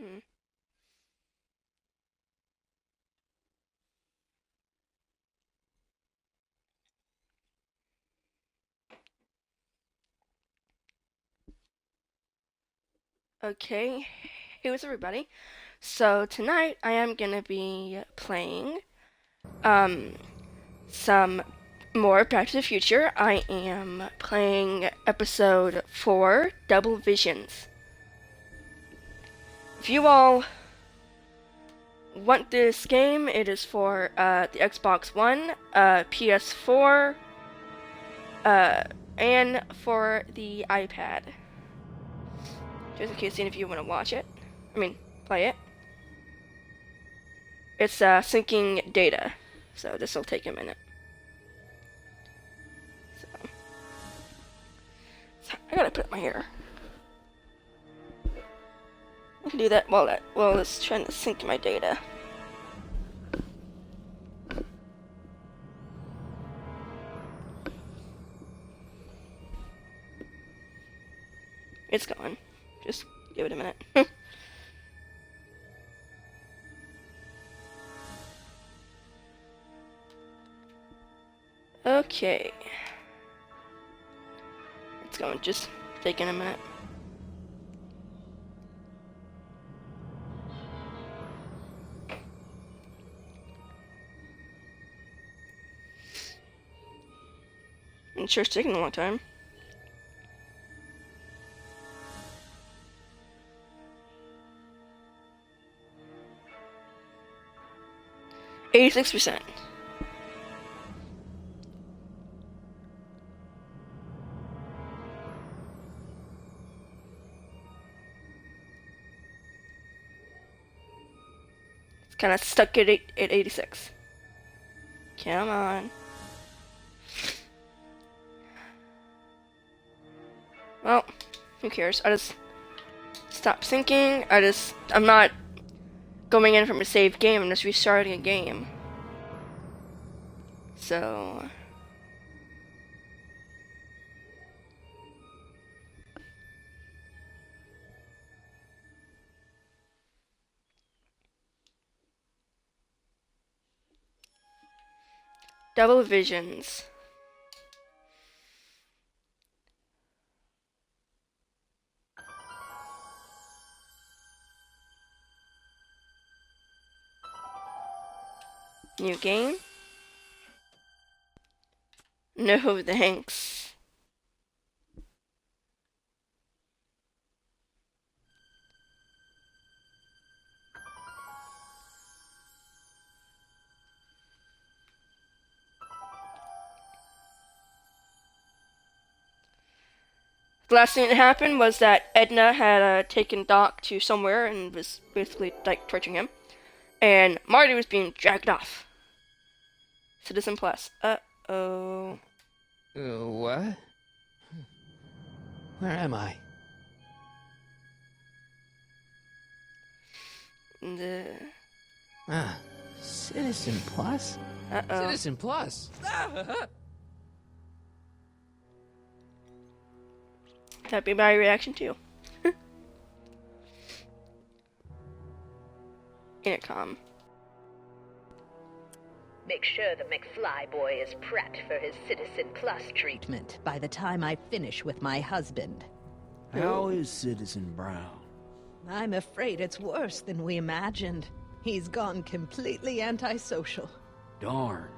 Hmm. Okay, hey, what's everybody? So tonight I am gonna be playing um some more Back to the Future. I am playing episode 4, Double Visions. If you all want this game, it is for the Xbox One, PS4, uh, and for the iPad. Just in case any of you want to watch it. I mean, play it. It's syncing data, so this will take a minute. So I gotta put up my hair. I can do that while it's trying to sync my data. It's gone. Just give it a minute. Okay. It's going. Just taking a minute. I'm sure it's taking a long time. 86%. It's kind of stuck at 86. Come on. Well, who cares? I just stop syncing. I'm not going in from a saved game. I'm just restarting a game. So Double Visions. New game? No thanks. The last thing that happened was that Edna had taken Doc to somewhere and was basically like torturing him, and Marty was being dragged off. Citizen Plus. Uh-oh. What? Where am I? The... Ah, Citizen Plus? Uh-oh. Citizen Plus! That'd be my reaction too. Intercom. Make sure the McFly boy is prepped for his Citizen Plus treatment by the time I finish with my husband. How is Citizen Brown? I'm afraid it's worse than we imagined. He's gone completely antisocial. Darn.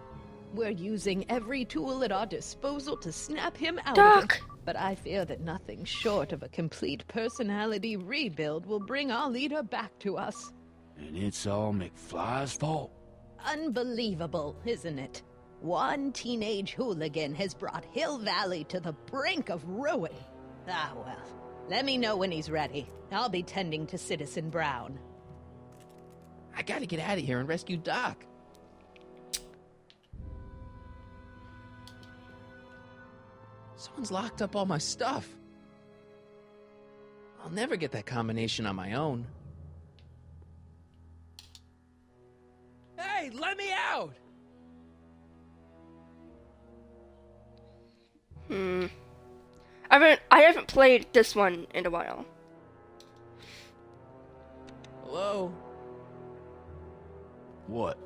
We're using every tool at our disposal to snap him out of Doc! it. But I fear that nothing short of a complete personality rebuild will bring our leader back to us. And it's all McFly's fault? Unbelievable, isn't it? One teenage hooligan has brought Hill Valley to the brink of ruin. Ah, well. Let me know when he's ready. I'll be tending to Citizen Brown. I gotta get out of here and rescue Doc. Someone's locked up all my stuff. I'll never get that combination on my own. Hey, let me out! I haven't played this one in a while. Hello? What?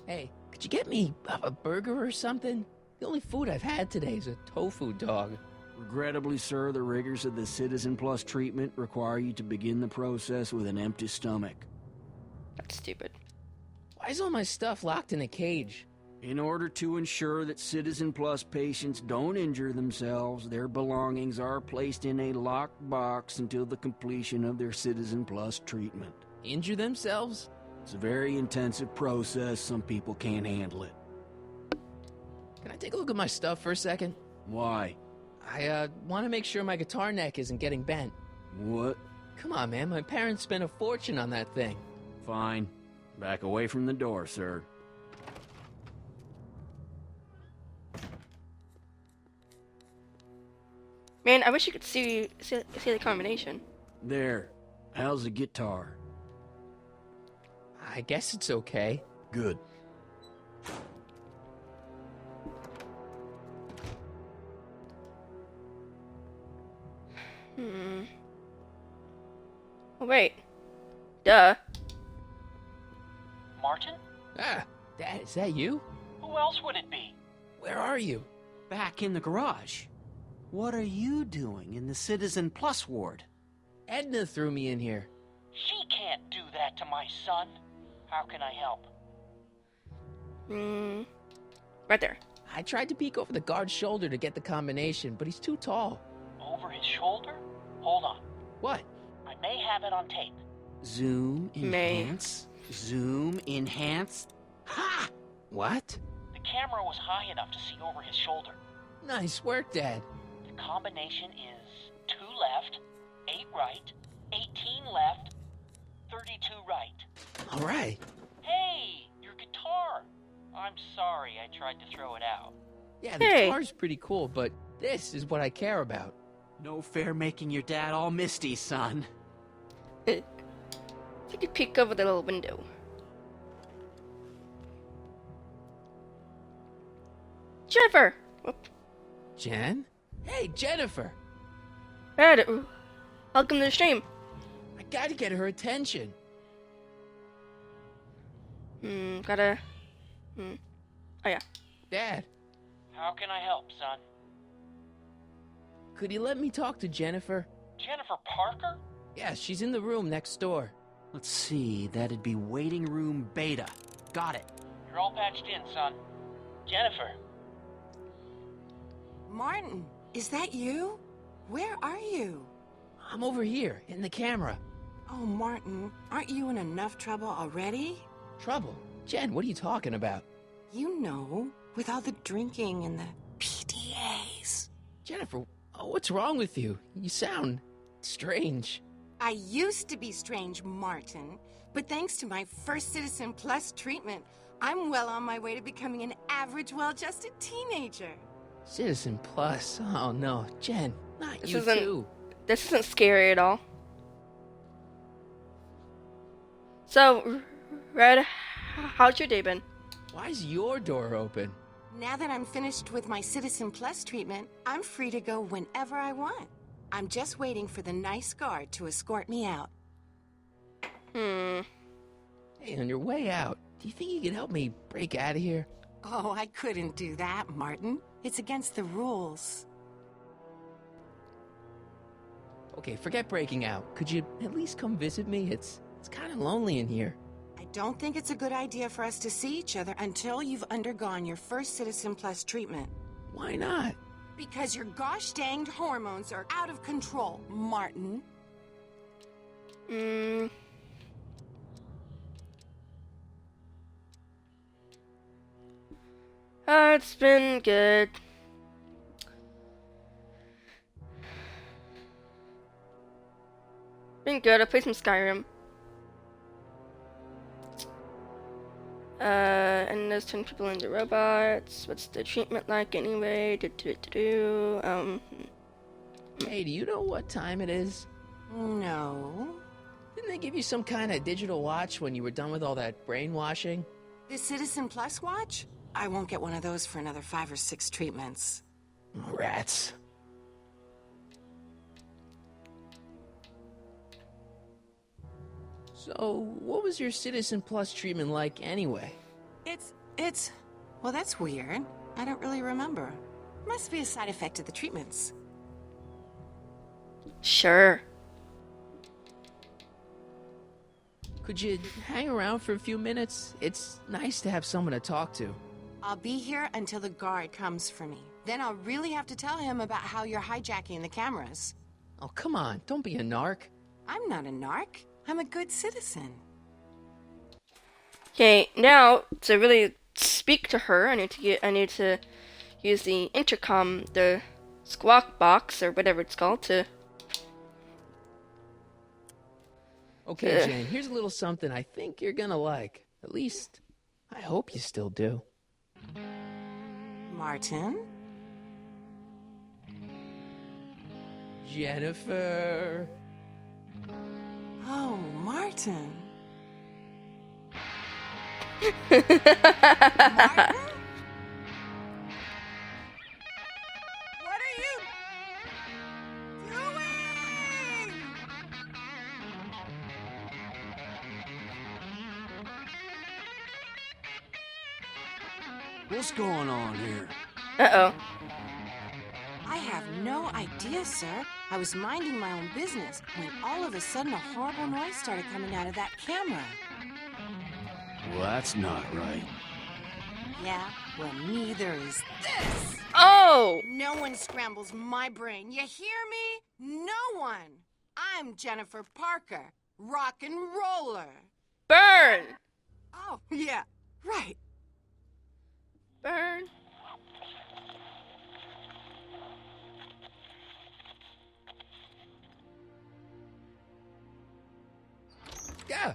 Hey, could you get me a burger or something? The only food I've had today is a tofu dog. Regrettably, sir, the rigors of the Citizen Plus treatment require you to begin the process with an empty stomach. That's stupid. Why is all my stuff locked in a cage? In order to ensure that Citizen Plus patients don't injure themselves, their belongings are placed in a locked box until the completion of their Citizen Plus treatment. Injure themselves? It's a very intensive process. Some people can't handle it. Can I take a look at my stuff for a second? Why? I want to make sure my guitar neck isn't getting bent. What? Come on, man. My parents spent a fortune on that thing. Fine. Back away from the door, sir. Man, I wish you could see the combination. There. How's the guitar? I guess it's okay. Good. Oh, wait. Duh. Martin? Ah, Dad, is that you? Who else would it be? Where are you? Back in the garage. What are you doing in the Citizen Plus ward? Edna threw me in here. She can't do that to my son. How can I help? Right there. I tried to peek over the guard's shoulder to get the combination, but he's too tall. Over his shoulder? Hold on. What? I may have it on tape. Zoom, May. enhance, zoom, enhance. Ha! What? The camera was high enough to see over his shoulder. Nice work, Dad. The combination is 2 left, 8 right, 18 left, 32 right. All right. Hey, your guitar! I'm sorry I tried to throw it out. Yeah, the Hey. guitar's pretty cool, but this is what I care about. No fair making your dad all misty, son. You could peek over the little window. Jennifer! Whoop. Jen? Hey, Jennifer! Ed, welcome to the stream. I gotta get her attention. Gotta... Oh, yeah. Dad, How can I help, son? could you let me talk to Jennifer? Jennifer Parker? Yeah, she's in the room next door. Let's see, that'd be waiting room beta. Got it. You're all patched in, son. Jennifer. Martin, is that you? Where are you? I'm over here, in the camera. Oh, Martin, aren't you in enough trouble already? Trouble? Jen, what are you talking about? You know, with all the drinking and the PDAs. Jennifer, what's wrong with you? You sound strange. I used to be strange, Martin, but thanks to my first Citizen Plus treatment, I'm well on my way to becoming an average, well-adjusted teenager. Citizen Plus? Oh no, Jen, not This you isn't- too. This isn't scary at all. So, Red, how's your day been? Why is your door open? Now that I'm finished with my Citizen Plus treatment, I'm free to go whenever I want. I'm just waiting for the nice guard to escort me out. Hey, on your way out, do you think you can help me break out of here? Oh, I couldn't do that, Martin. It's against the rules. Okay, forget breaking out. Could you at least come visit me? It's kind of lonely in here. I don't think it's a good idea for us to see each other until you've undergone your first Citizen Plus treatment. Why not? Because your gosh danged hormones are out of control, Martin. It's been good. Been good. I played some Skyrim. And there's 10 people into robots. What's the treatment like anyway? Hey, do you know what time it is? No. Didn't they give you some kind of digital watch when you were done with all that brainwashing? The Citizen Plus watch? I won't get one of those for another 5 or 6 treatments. Oh, rats. So, what was your Citizen Plus treatment like anyway? Well, that's weird. I don't really remember. Must be a side effect of the treatments. Sure. Could you hang around for a few minutes? It's nice to have someone to talk to. I'll be here until the guard comes for me. Then I'll really have to tell him about how you're hijacking the cameras. Oh, come on, don't be a narc. I'm not a narc. I'm a good citizen. Okay, now to really speak to her, I need to use the intercom, the squawk box or whatever it's called to. Okay, Jane, here's a little something I think you're gonna like. At least, I hope you still do. Martin? Jennifer. Oh, Martin. Martin? What are you doing? What's going on here? Uh-oh. I have no idea, sir. I was minding my own business when all of a sudden a horrible noise started coming out of that camera. Well, that's not right. Yeah, well, neither is this. Oh! No one scrambles my brain. You hear me? No one. I'm Jennifer Parker, rock and roller. Burn! Oh, yeah, right. Burn. Yeah,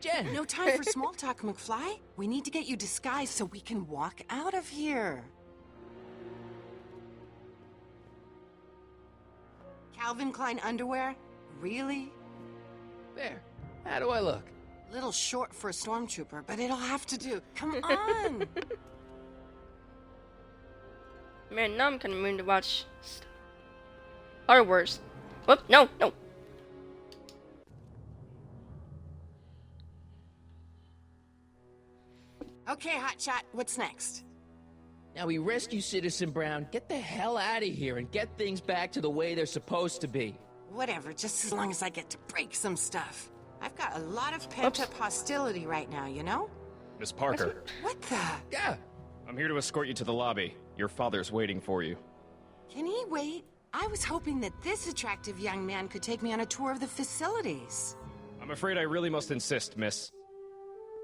Jen. No time for small talk, McFly. We need to get you disguised so we can walk out of here. Calvin Klein underwear? Really? There. How do I look? Little short for a stormtrooper, but it'll have to do. Come on. Man, now I'm kind of meaning to watch Star Wars. Whoop, no. Okay, Hotshot, what's next? Now we rescue Citizen Brown, get the hell out of here, and get things back to the way they're supposed to be. Whatever, just as long as I get to break some stuff. I've got a lot of pent-up hostility right now, you know? Miss Parker, What the? Yeah. I'm here to escort you to the lobby. Your father's waiting for you. Can he wait? I was hoping that this attractive young man could take me on a tour of the facilities. I'm afraid I really must insist, miss.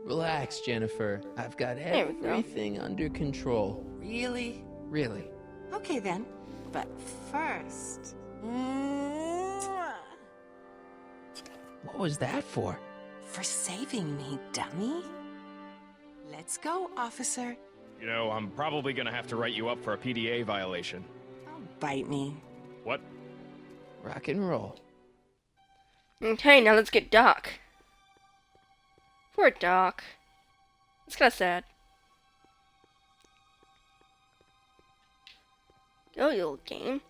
Relax, Jennifer. I've got There we go. everything under control. Really? Really. Okay then. But first... Mwah! What was that for? For saving me, dummy. Let's go, officer. You know, I'm probably gonna have to write you up for a PDA violation. Oh, bite me. What? Rock and roll. Okay, now let's get Doc. Poor Doc. It's kind of sad. Go, you little game.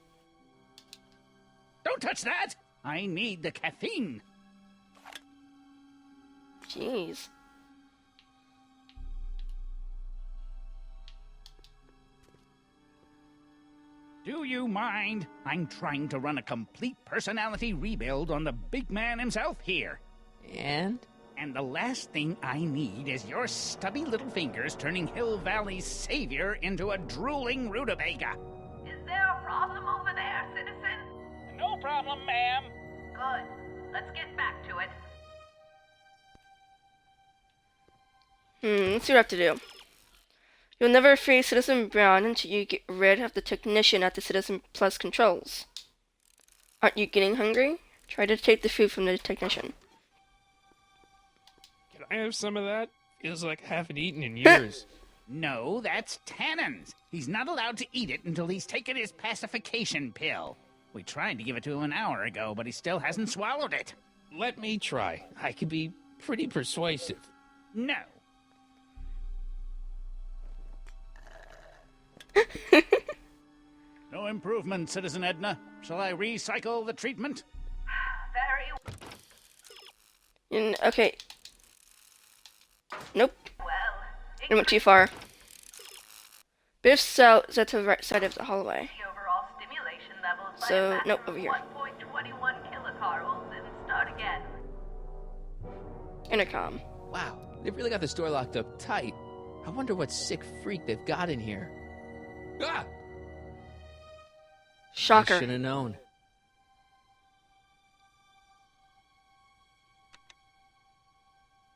Don't touch that! I need the caffeine. Jeez. Do you mind? I'm trying to run a complete personality rebuild on the big man himself here. And? And the last thing I need is your stubby little fingers turning Hill Valley's savior into a drooling rutabaga. Is there a problem over there, citizen? No problem, ma'am. Good. Let's get back to it. Let's see what I have to do. You'll never free Citizen Brown until you get rid of the technician at the Citizen Plus controls. Aren't you getting hungry? Try to take the food from the technician. Can I have some of that? Feels like I haven't eaten in years. No, that's Tannen's. He's not allowed to eat it until he's taken his pacification pill. We tried to give it to him an hour ago, but he still hasn't swallowed it. Let me try. I could be pretty persuasive. No. No improvement, Citizen Edna. Shall I recycle the treatment? Very Okay. Nope. Well, It went too far. Biff's cell is at the right side of the hallway. the overall stimulation levels by So, a factor nope, of over here. 1.21 kilocarls and start again. Intercom. Wow, they've really got the store locked up tight. I wonder what sick freak they've got in here. Ah! Shocker. Should have known.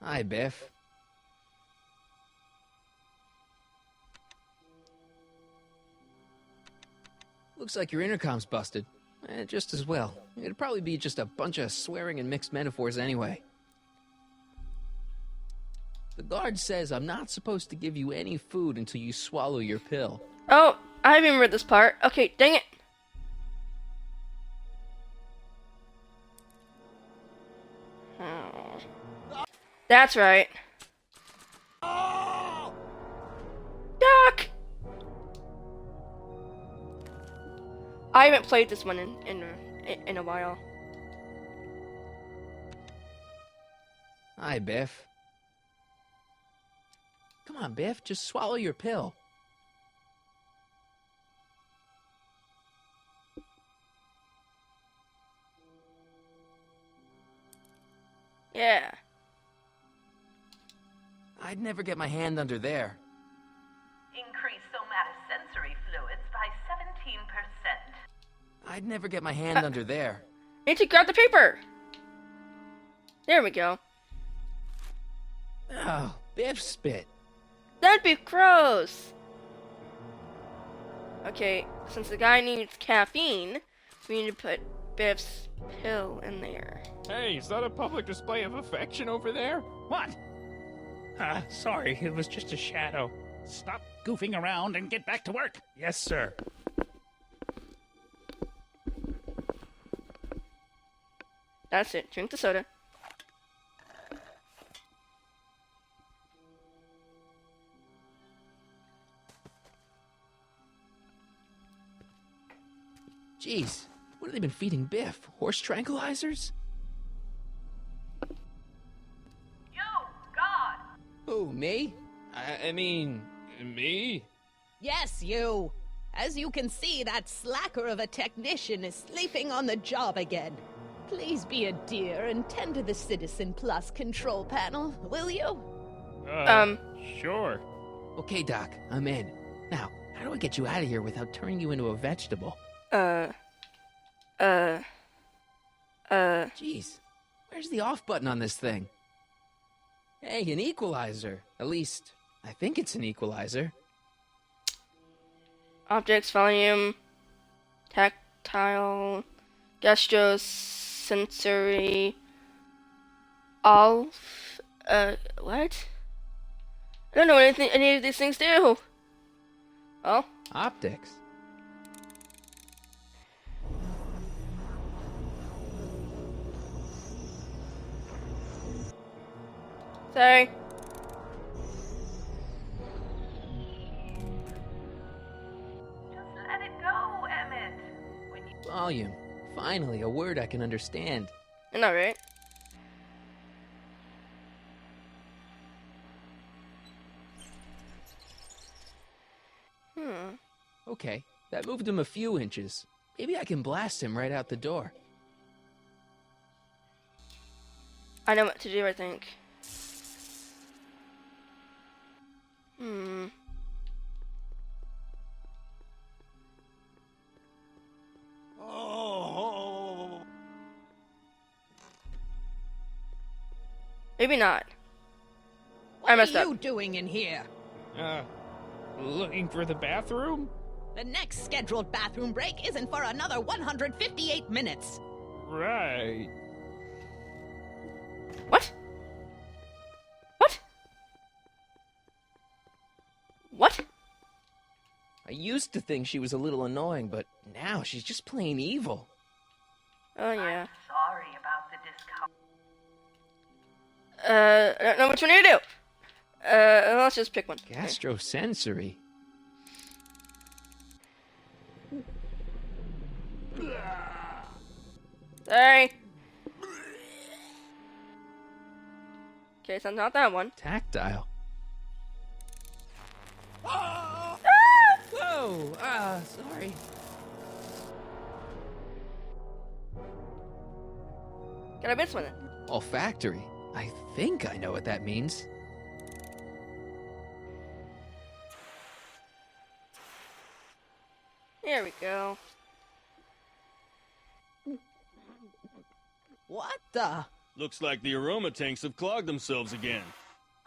Hi, Biff. Looks like your intercom's busted. Just as well. It'd probably be just a bunch of swearing and mixed metaphors anyway. The guard says I'm not supposed to give you any food until you swallow your pill. Oh, I remember this part. Okay, dang it. Oh. That's right. Doc! I haven't played this one in a while. Hi, Biff. Come on, Biff, just swallow your pill. Yeah. I'd never get my hand under there. Increase somatosensory fluids by 17%. I'd never get my hand under there. I need to grab the paper. There we go. Oh, Biff spit. That'd be gross. Okay, since the guy needs caffeine, we need to put Biff's pill in there. Hey, is that a public display of affection over there? What? Sorry, it was just a shadow. Stop goofing around and get back to work. Yes, sir. That's it. Drink the soda. Jeez, what have they been feeding Biff? Horse tranquilizers? Yo, God! Who, me? I mean, me? Yes, you. As you can see, that slacker of a technician is sleeping on the job again. Please be a dear and tend to the Citizen Plus control panel, will you? Sure. Okay, Doc, I'm in. Now, how do I get you out of here without turning you into a vegetable? Jeez, where's the off button on this thing? Hey, an equalizer. At least, I think it's an equalizer. Objects, volume, tactile, gastrosensory, what? I don't know what any of these things do. Oh? Optics. Sorry. Just let it go, Emmett. When you Volume. Finally, a word I can understand. I know, right? Okay, that moved him a few inches. Maybe I can blast him right out the door. I know what to do, I think. Maybe not. What I messed are up. you doing in here? Looking for the bathroom? The next scheduled bathroom break isn't for another 158 minutes. Right. What? What? What? I used to think she was a little annoying, but now she's just plain evil. Oh, yeah. sorry about the discomfort. I don't know which one to do. Let's just pick one. Gastrosensory. Sorry. Okay, so not that one. Tactile. Ah! Whoa! Sorry. Got a miss one. Olfactory. I think I know what that means. There we go. What the? Looks like the aroma tanks have clogged themselves again.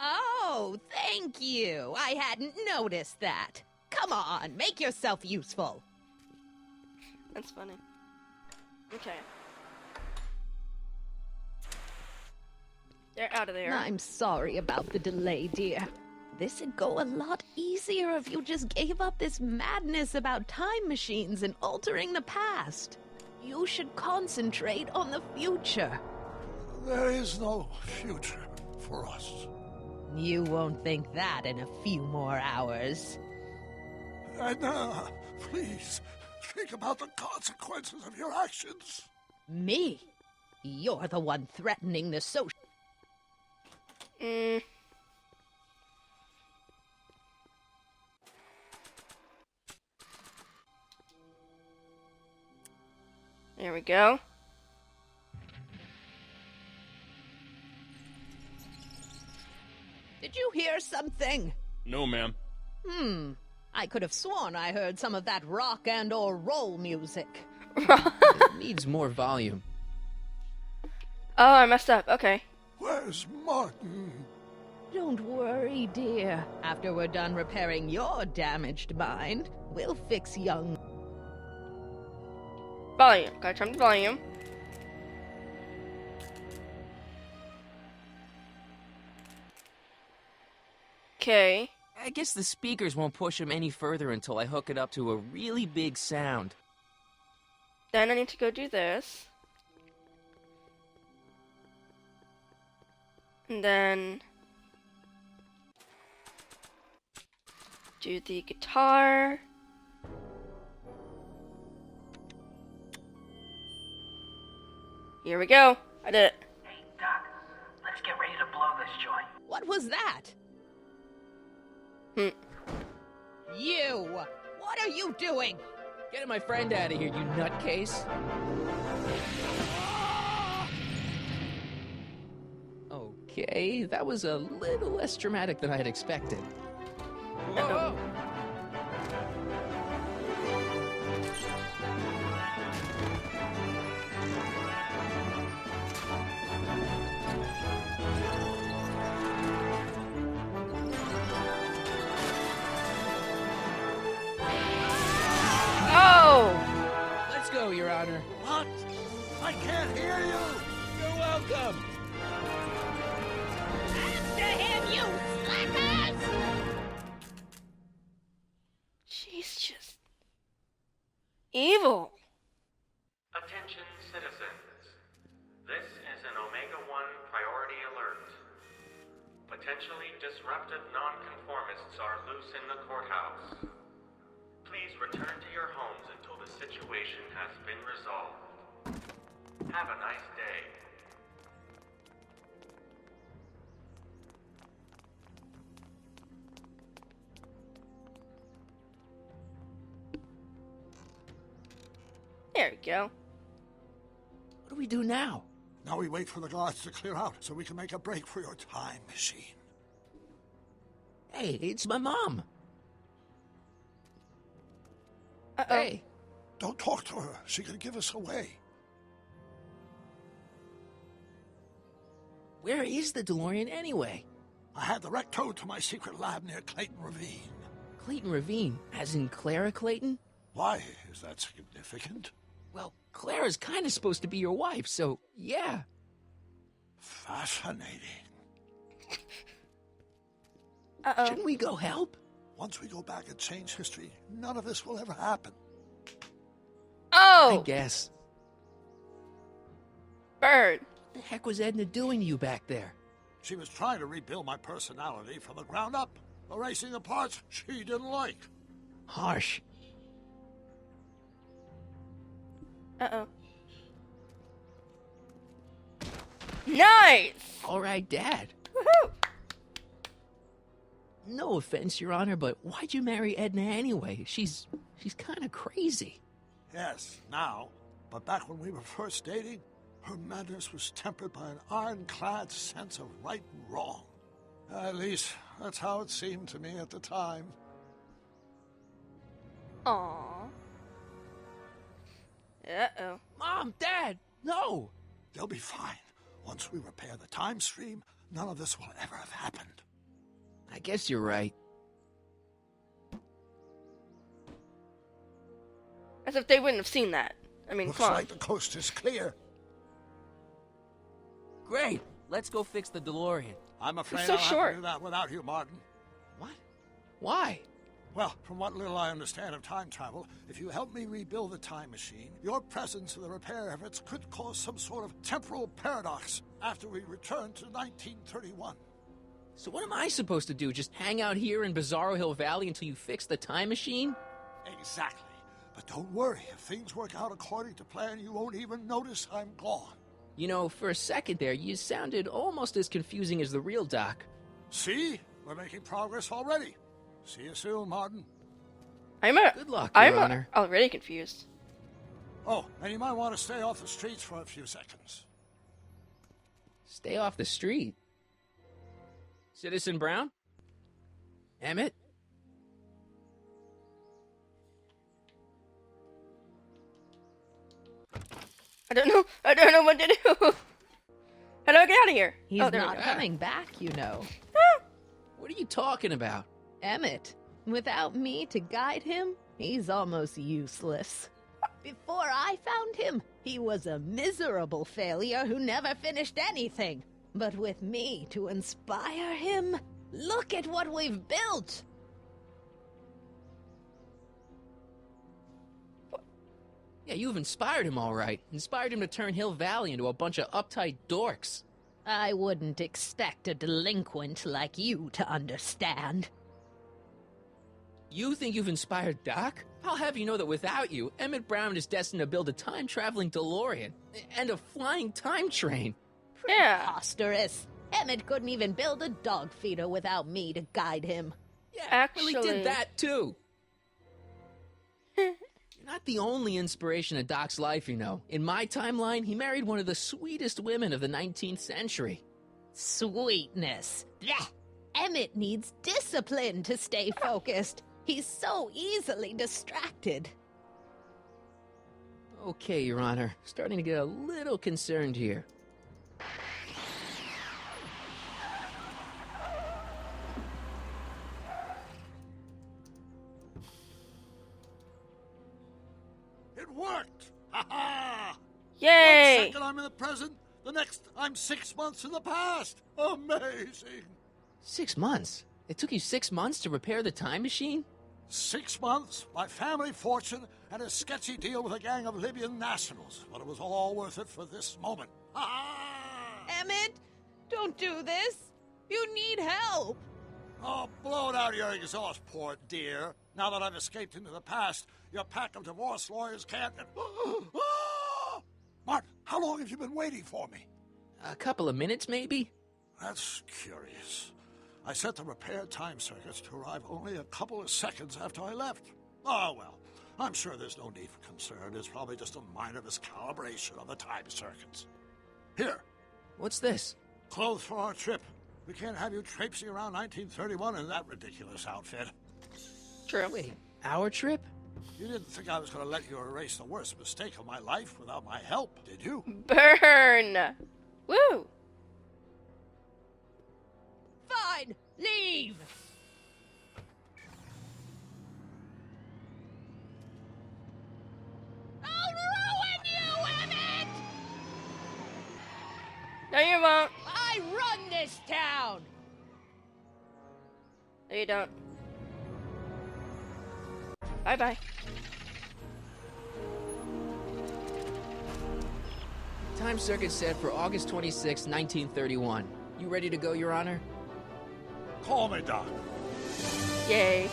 Oh, thank you. I hadn't noticed that. Come on, make yourself useful. That's funny. Okay. They're out of there. I'm sorry about the delay, dear. This'd go a lot easier if you just gave up this madness about time machines and altering the past. You should concentrate on the future. There is no future for us. You won't think that in a few more hours. Edna, please, think about the consequences of your actions. Me? You're the one threatening the social... There we go. Did you hear something? No, ma'am. I could have sworn I heard some of that rock and or roll music. It needs more volume. Oh, I messed up. Okay. Where's Martin? Don't worry, dear. After we're done repairing your damaged mind, we'll fix young... Volume. Gotta turn the volume. Okay. I guess the speakers won't push him any further until I hook it up to a really big sound. Then I need to go do this. And then do the guitar. Here we go. I did it. Hey, Doc, let's get ready to blow this joint. What was that? You! What are you doing? Getting my friend out of here, you nutcase. Okay, that was a little less dramatic than I had expected. Whoa! Oh! Let's go, Your Honor. What? I can't hear you! You're welcome! After him, you slackers! She's just evil. Attention citizens. This is an Omega-1 priority alert. Potentially disruptive nonconformists are loose in the courthouse. Please return to your homes until the situation has been resolved. Have a nice day. There we go. What do we do now? Now we wait for the guards to clear out so we can make a break for your time machine. Hey, it's my mom. Uh-oh. Hey. Don't talk to her. She could give us away. Where is the DeLorean anyway? I had the wreck towed to my secret lab near Clayton Ravine. Clayton Ravine, as in Clara Clayton? Why is that significant? Well, Clara's kind of supposed to be your wife, so yeah. Fascinating. Uh-oh. Shouldn't we go help? Once we go back and change history, none of this will ever happen. Oh! I guess. Bird. What the heck was Edna doing to you back there? She was trying to rebuild my personality from the ground up, erasing the parts she didn't like. Harsh. Uh-oh. Nice! All right, Dad. Woohoo! No offense, Your Honor, but why'd you marry Edna anyway? She's kind of crazy. Yes, now. But back when we were first dating, her madness was tempered by an ironclad sense of right and wrong. At least, that's how it seemed to me at the time. Aww. Uh-oh. Mom, Dad, no! They'll be fine. Once we repair the time stream, none of this will ever have happened. I guess you're right. As if they wouldn't have seen that. I mean, Looks come on. like the coast is clear. Great. Let's go fix the DeLorean. I'm afraid so I'll short. have to do that without you, Martin. What? Why? Well, from what little I understand of time travel, if you help me rebuild the time machine, your presence in the repair efforts could cause some sort of temporal paradox after we return to 1931. So what am I supposed to do? Just hang out here in Bizarro Hill Valley until you fix the time machine? Exactly. But don't worry, if things work out according to plan, you won't even notice I'm gone. You know, for a second there, you sounded almost as confusing as the real Doc. See? We're making progress already. See you soon, Martin. Good luck, Your Honor. Already confused. Oh, and you might want to stay off the streets for a few seconds. Stay off the street. Citizen Brown? Emmett? I don't know what to do. How do I get out of here? He's oh, there we not go. coming back, you know. What are you talking about? Emmett, without me to guide him, he's almost useless. Before I found him, he was a miserable failure who never finished anything. But with me to inspire him, look at what we've built! Yeah, you've inspired him all right. Inspired him to turn Hill Valley into a bunch of uptight dorks. I wouldn't expect a delinquent like you to understand. You think you've inspired Doc? I'll have you know that without you, Emmett Brown is destined to build a time-traveling DeLorean and a flying time train. Yeah. Preposterous. Emmett couldn't even build a dog feeder without me to guide him. Yeah, Actually, Billy did that too. You're not the only inspiration of Doc's life, you know. In my timeline, he married one of the sweetest women of the 19th century. Sweetness. Blech. Emmett needs discipline to stay focused. He's so easily distracted. Okay, Your Honor. Starting to get a little concerned here. It worked! Ha ha! Yay! 1 second I'm in the present, the next I'm 6 months in the past. Amazing! 6 months? It took you 6 months to repair the time machine? 6 months, my family fortune, and a sketchy deal with a gang of Libyan nationals. But it was all worth it for this moment. Ha ha! Emmett, don't do this. You need help. Oh, blow it out of your exhaust port, dear. Now that I've escaped into the past, your pack of divorce lawyers can't... Martin, how long have you been waiting for me? A couple of minutes, maybe? That's curious. I set the repair time circuits to arrive only a couple of seconds after I left. Oh, well, I'm sure there's no need for concern. It's probably just a minor miscalibration of the time circuits. Here. What's this? Clothes for our trip. We can't have you traipsing around 1931 in that ridiculous outfit. True. Wait, our trip? You didn't think I was going to let you erase the worst mistake of my life without my help, did you? Burn! Woo! Fine, leave. I'll ruin you, Emmett! No, you won't. I run this town. No, you don't. Bye-bye. Time circuit set for August 26, 1931. You ready to go, Your Honor? Call me, Doc. Yay.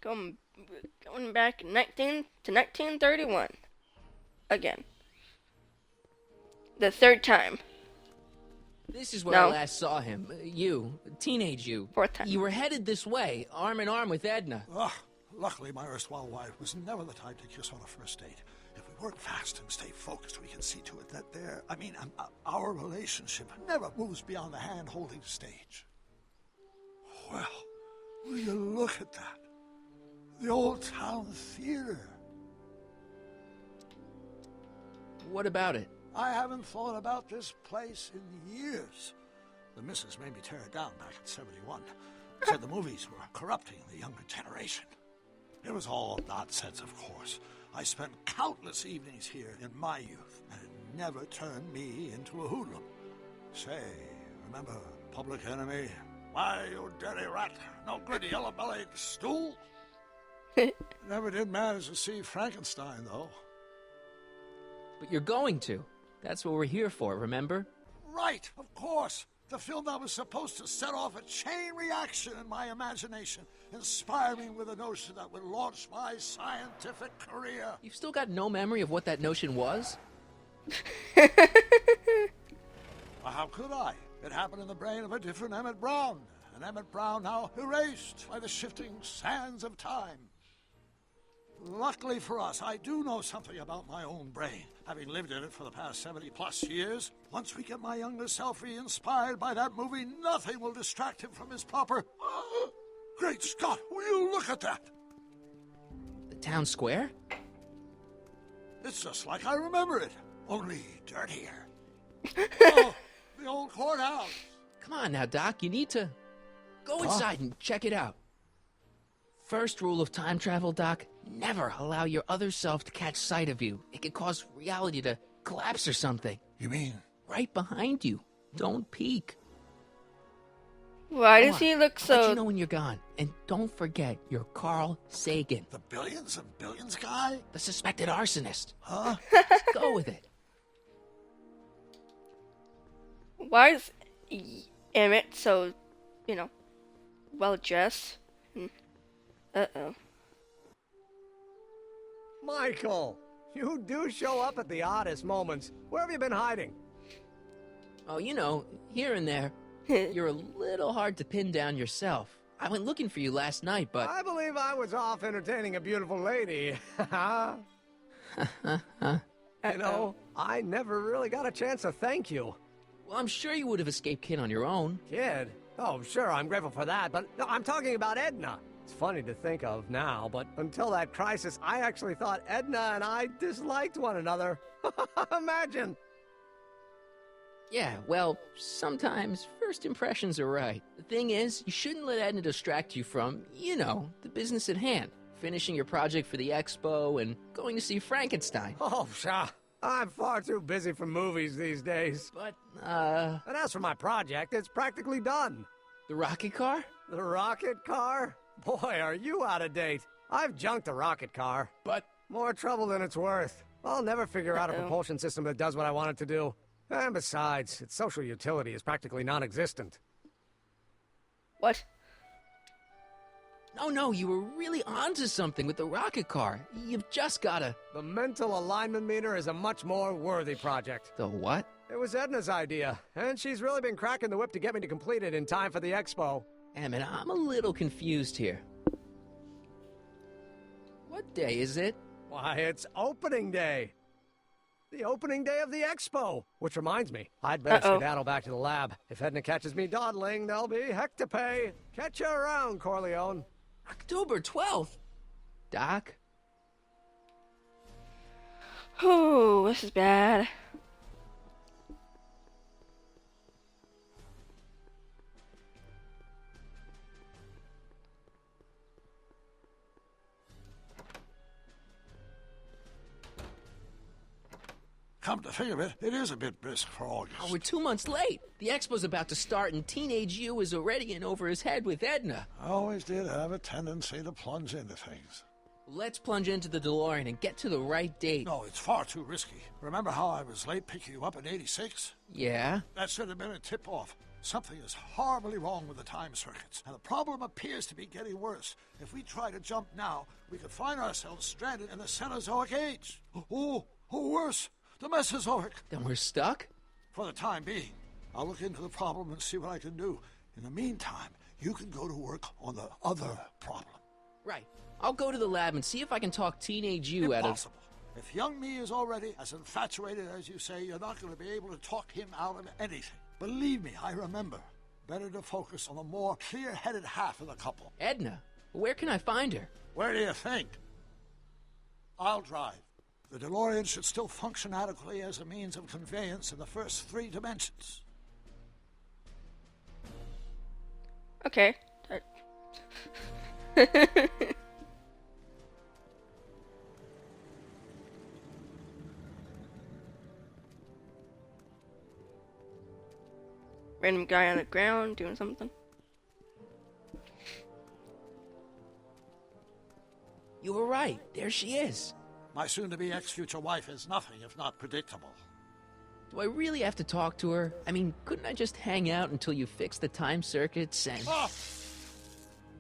going back 1931 again. The third time. This is where I last saw him. You, teenage you. Fourth time. You were headed this way, arm in arm with Edna. Luckily, my erstwhile wife was never the type to kiss on a first date. If we work fast and stay focused, we can see to it that our relationship never moves beyond the hand-holding stage. Well, will you look at that? The Old Town Theater. What about it? I haven't thought about this place in years. The missus made me tear it down back in '71. Said the movies were corrupting the younger generation. It was all nonsense, of course. I spent countless evenings here in my youth, and it never turned me into a hoodlum. Say, remember Public Enemy? Why, you dirty rat, no good yellow-bellied stool? Never did manage to see Frankenstein, though. But you're going to. That's what we're here for, remember? Right, of course. The film that was supposed to set off a chain reaction in my imagination, inspire me with a notion that would launch my scientific career. You've still got no memory of what that notion was? Well, how could I? It happened in the brain of a different Emmett Brown, an Emmett Brown now erased by the shifting sands of time. Luckily for us, I do know something about my own brain, having lived in it for the past 70-plus years. Once we get my younger self inspired by that movie, nothing will distract him from his proper... Great Scott, will you look at that? The town square? It's just like I remember it, only dirtier. Oh, the old courthouse. Come on now, Doc, you need to... Go inside and check it out. First rule of time travel, Doc, never allow your other self to catch sight of you. It could cause reality to collapse or something. You mean? Right behind you. Don't peek. Why does he look I'll so... let you know when you're gone. And don't forget, you're Carl Sagan. The billions and billions guy? The suspected arsonist. Huh? Just go with it. Why is Emmett so, well dressed? Uh-oh. Michael, you do show up at the oddest moments. Where have you been hiding? Oh, here and there. You're a little hard to pin down yourself. I went looking for you last night, but... I believe I was off entertaining a beautiful lady. I never really got a chance to thank you. Well, I'm sure you would have escaped Kid on your own. Kid? Oh, sure, I'm grateful for that, but no, I'm talking about Edna. It's funny to think of now, but until that crisis, I actually thought Edna and I disliked one another. Imagine! Yeah, well, sometimes first impressions are right. The thing is, you shouldn't let Edna distract you from, the business at hand. Finishing your project for the expo and going to see Frankenstein. Oh, pshaw. I'm far too busy for movies these days. But, And as for my project, it's practically done. The rocket car? The rocket car? Boy, are you out of date. I've junked a rocket car. But... More trouble than it's worth. I'll never figure out a propulsion system that does what I want it to do. And besides, its social utility is practically non-existent. What? No, you were really onto something with the rocket car. You've just gotta... The mental alignment meter is a much more worthy project. The what? It was Edna's idea, and she's really been cracking the whip to get me to complete it in time for the expo. Emmett, I'm a little confused here. What day is it? Why, it's opening day. The opening day of the expo. Which reminds me, I'd better skedaddle back to the lab. If Edna catches me dawdling, there'll be heck to pay. Catch you around, Corleone. October 12th? Doc? Oh, this is bad. Come to think of it, it is a bit brisk for August. Oh, we're 2 months late. The expo's about to start, and teenage you is already in over his head with Edna. I always did have a tendency to plunge into things. Let's plunge into the DeLorean and get to the right date. No, it's far too risky. Remember how I was late picking you up in '86? Yeah? That should have been a tip-off. Something is horribly wrong with the time circuits, and the problem appears to be getting worse. If we try to jump now, we could find ourselves stranded in the Cenozoic Age. Or worse, the Mesozoic. Then we're stuck? For the time being. I'll look into the problem and see what I can do. In the meantime, you can go to work on the other problem. Right. I'll go to the lab and see if I can talk teenage you out of... Impossible. If young me is already as infatuated as you say, you're not going to be able to talk him out of anything. Believe me, I remember. Better to focus on the more clear-headed half of the couple. Edna? Where can I find her? Where do you think? I'll drive. The DeLorean should still function adequately as a means of conveyance in the first 3 dimensions. Okay. Random guy on the ground doing something. You were right. There she is. My soon-to-be ex-future wife is nothing if not predictable. Do I really have to talk to her? I mean, couldn't I just hang out until you fix the time circuits and... Oh.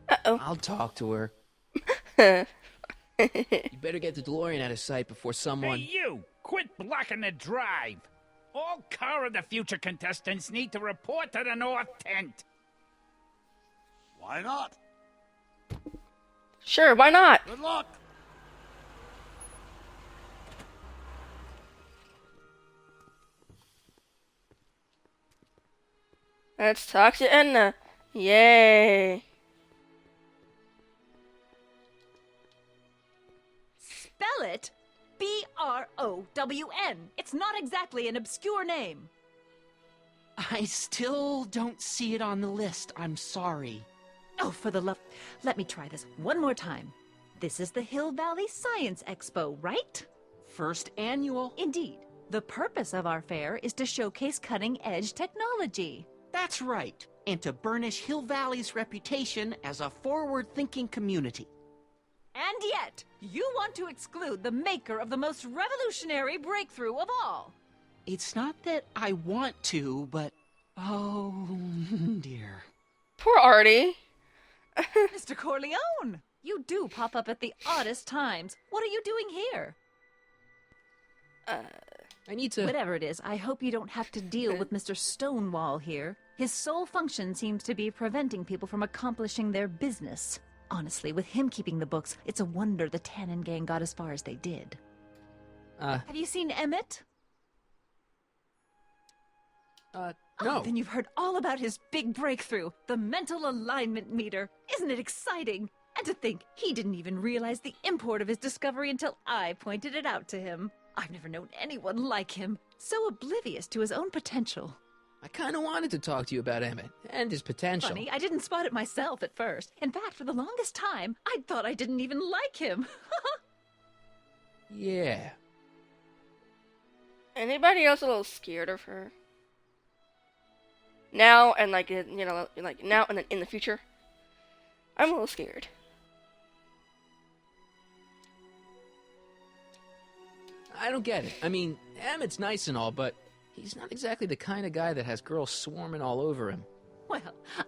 Uh-oh. I'll talk to her. You better get the DeLorean out of sight before someone... Hey, you! Quit blocking the drive! All Car of the Future contestants need to report to the North Tent. Why not? Sure, why not? Good luck! Let's talk to Edna. Yay. Spell it B-R-O-W-N. It's not exactly an obscure name. I still don't see it on the list. I'm sorry. Oh, for the love... Let me try this one more time. This is the Hill Valley Science Expo, right? First annual. Indeed. The purpose of our fair is to showcase cutting-edge technology. That's right. And to burnish Hill Valley's reputation as a forward-thinking community. And yet, you want to exclude the maker of the most revolutionary breakthrough of all. It's not that I want to, but... oh, dear. Poor Artie. Mr. Corleone! You do pop up at the oddest times. What are you doing here? I need to... Whatever it is, I hope you don't have to deal with Mr. Stonewall here. His sole function seems to be preventing people from accomplishing their business. Honestly, with him keeping the books, it's a wonder the Tannen gang got as far as they did. Have you seen Emmett? No. Oh, then you've heard all about his big breakthrough, the mental alignment meter. Isn't it exciting? And to think, he didn't even realize the import of his discovery until I pointed it out to him. I've never known anyone like him, so oblivious to his own potential. I kind of wanted to talk to you about Emmett and his potential. Funny, I didn't spot it myself at first. In fact, for the longest time, I thought I didn't even like him. Yeah. Anybody else a little scared of her? Now and like, you know, like now and then in the future? I'm a little scared. I don't get it. I mean, Emmett's nice and all, but he's not exactly the kind of guy that has girls swarming all over him. Well,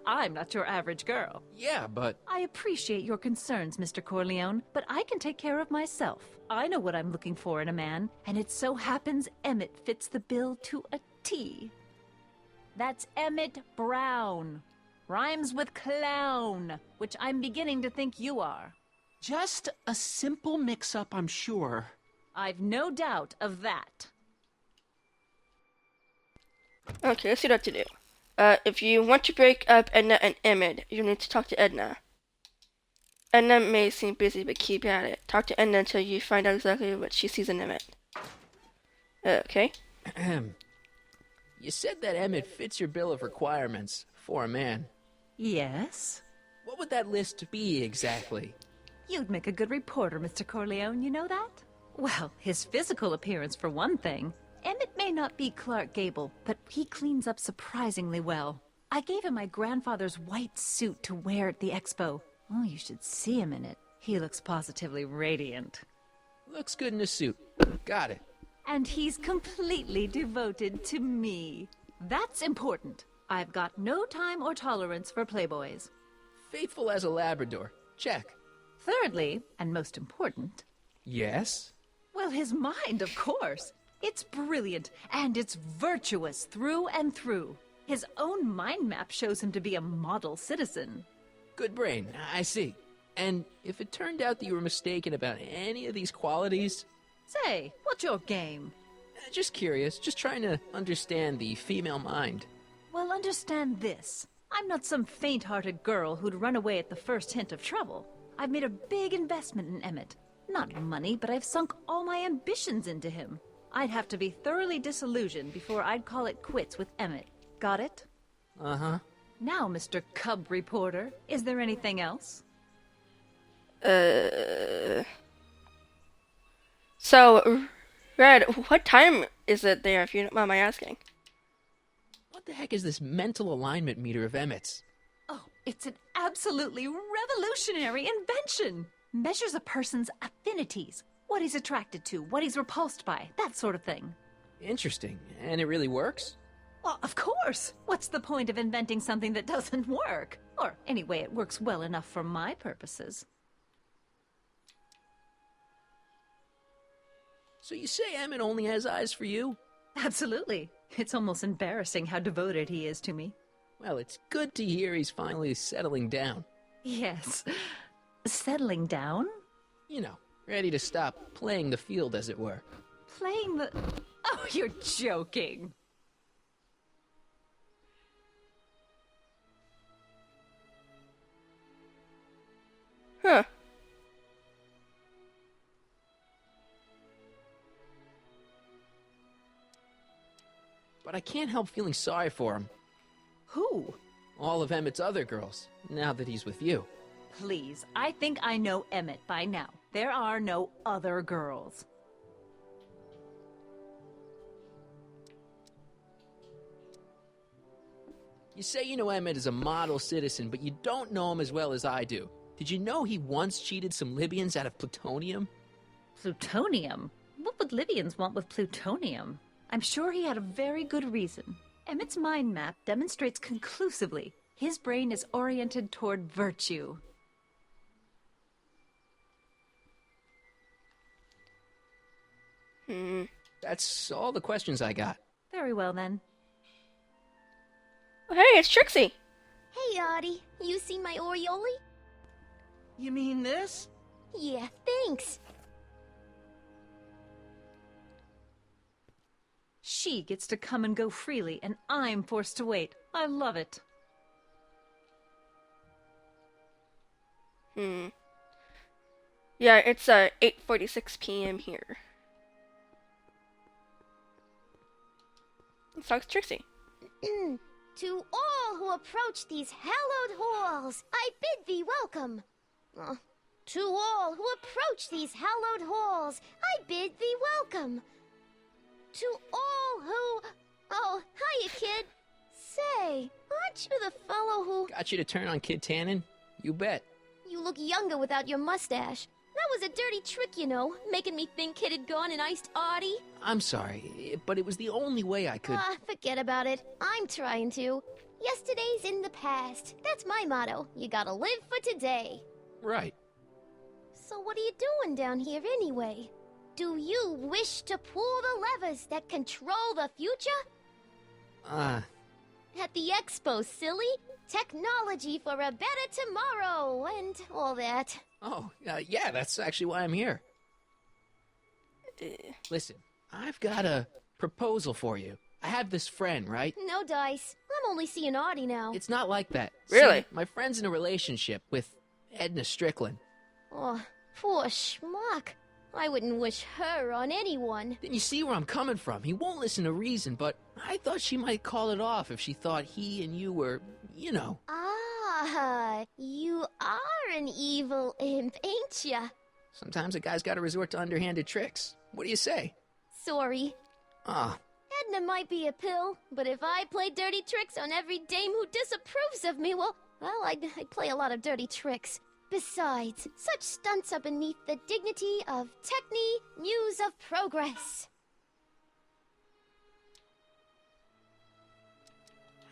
I'm not your average girl. Yeah, but... I appreciate your concerns, Mr. Corleone, but I can take care of myself. I know what I'm looking for in a man, and it so happens Emmett fits the bill to a T. That's Emmett Brown. Rhymes with clown, which I'm beginning to think you are. Just a simple mix-up, I'm sure. I've no doubt of that. Okay, let's see what to do. If you want to break up Edna and Emmett, you need to talk to Edna. Edna may seem busy, but keep at it. Talk to Edna until you find out exactly what she sees in Emmett. Okay. You said that Emmett fits your bill of requirements for a man. Yes? What would that list be exactly? You'd make a good reporter, Mr. Corleone, you know that? Well, his physical appearance for one thing. Emmett may not be Clark Gable, but he cleans up surprisingly well. I gave him my grandfather's white suit to wear at the expo. Oh, you should see him in it. He looks positively radiant. Looks good in a suit. Got it. And he's completely devoted to me. That's important. I've got no time or tolerance for playboys. Faithful as a Labrador. Check. Thirdly, and most important, Yes? well, his mind, of course. It's brilliant, and it's virtuous through and through. His own mind map shows him to be a model citizen. Good brain, I see. And if it turned out that you were mistaken about any of these qualities... Say, what's your game? Just curious, just trying to understand the female mind. Well, understand this. I'm not some faint-hearted girl who'd run away at the first hint of trouble. I've made a big investment in Emmett. Not money, but I've sunk all my ambitions into him. I'd have to be thoroughly disillusioned before I'd call it quits with Emmett. Got it? Uh-huh. Now, Mr. Cub Reporter, is there anything else? So, Red, what time is it there, if you don't mind my asking? What the heck is this mental alignment meter of Emmett's? Oh, it's an absolutely revolutionary invention! Measures a person's affinities, what he's attracted to, what he's repulsed by, that sort of thing. Interesting. And it really works? Well, of course! What's the point of inventing something that doesn't work? Or, anyway, it works well enough for my purposes. So you say Emmett only has eyes for you? Absolutely. It's almost embarrassing how devoted he is to me. Well, it's good to hear he's finally settling down. Yes. Settling down? You know, ready to stop playing the field, as it were. Playing the... Oh, you're joking. Huh. But I can't help feeling sorry for him. Who? All of Emmett's other girls, now that he's with you. Please, I think I know Emmett by now. There are no other girls. You say you know Emmett is a model citizen, but you don't know him as well as I do. Did you know he once cheated some Libyans out of plutonium? Plutonium? What would Libyans want with plutonium? I'm sure he had a very good reason. Emmett's mind map demonstrates conclusively his brain is oriented toward virtue. That's all the questions I got. Very well, then. Oh, hey, it's Trixie! Hey, Audie. You seen my Oriole? You mean this? Yeah, thanks. She gets to come and go freely, and I'm forced to wait. I love it. Yeah, it's 8:46 p.m. here. Let's talk to Trixie. To all who approach these hallowed halls, I bid thee welcome. To all who approach these hallowed halls, I bid thee welcome. To all who... Oh, hiya, kid. Say, aren't you the fellow who... Got you to turn on Kid Tannen? You bet. You look younger without your mustache. That was a dirty trick, you know, making me think Kid had gone and iced Audie. I'm sorry, but it was the only way I could... Forget about it. I'm trying to. Yesterday's in the past. That's my motto. You gotta live for today. Right. So what are you doing down here anyway? Do you wish to pull the levers that control the future? At the expo, silly. Technology for a better tomorrow, and all that. Oh, yeah, that's actually why I'm here. Listen, I've got a proposal for you. I have this friend, right? No dice. I'm only seeing Audie now. It's not like that. Really? See, my friend's in a relationship with Edna Strickland. Oh, poor schmuck. I wouldn't wish her on anyone. Then you see where I'm coming from. He won't listen to reason, but I thought she might call it off if she thought he and you were, you know. Ah, you are an evil imp, ain't ya? Sometimes a guy's gotta resort to underhanded tricks. What do you say? Sorry. Ah. Edna might be a pill, but if I play dirty tricks on every dame who disapproves of me, well, I'd play a lot of dirty tricks. Besides, such stunts are beneath the dignity of Techne Muse of Progress.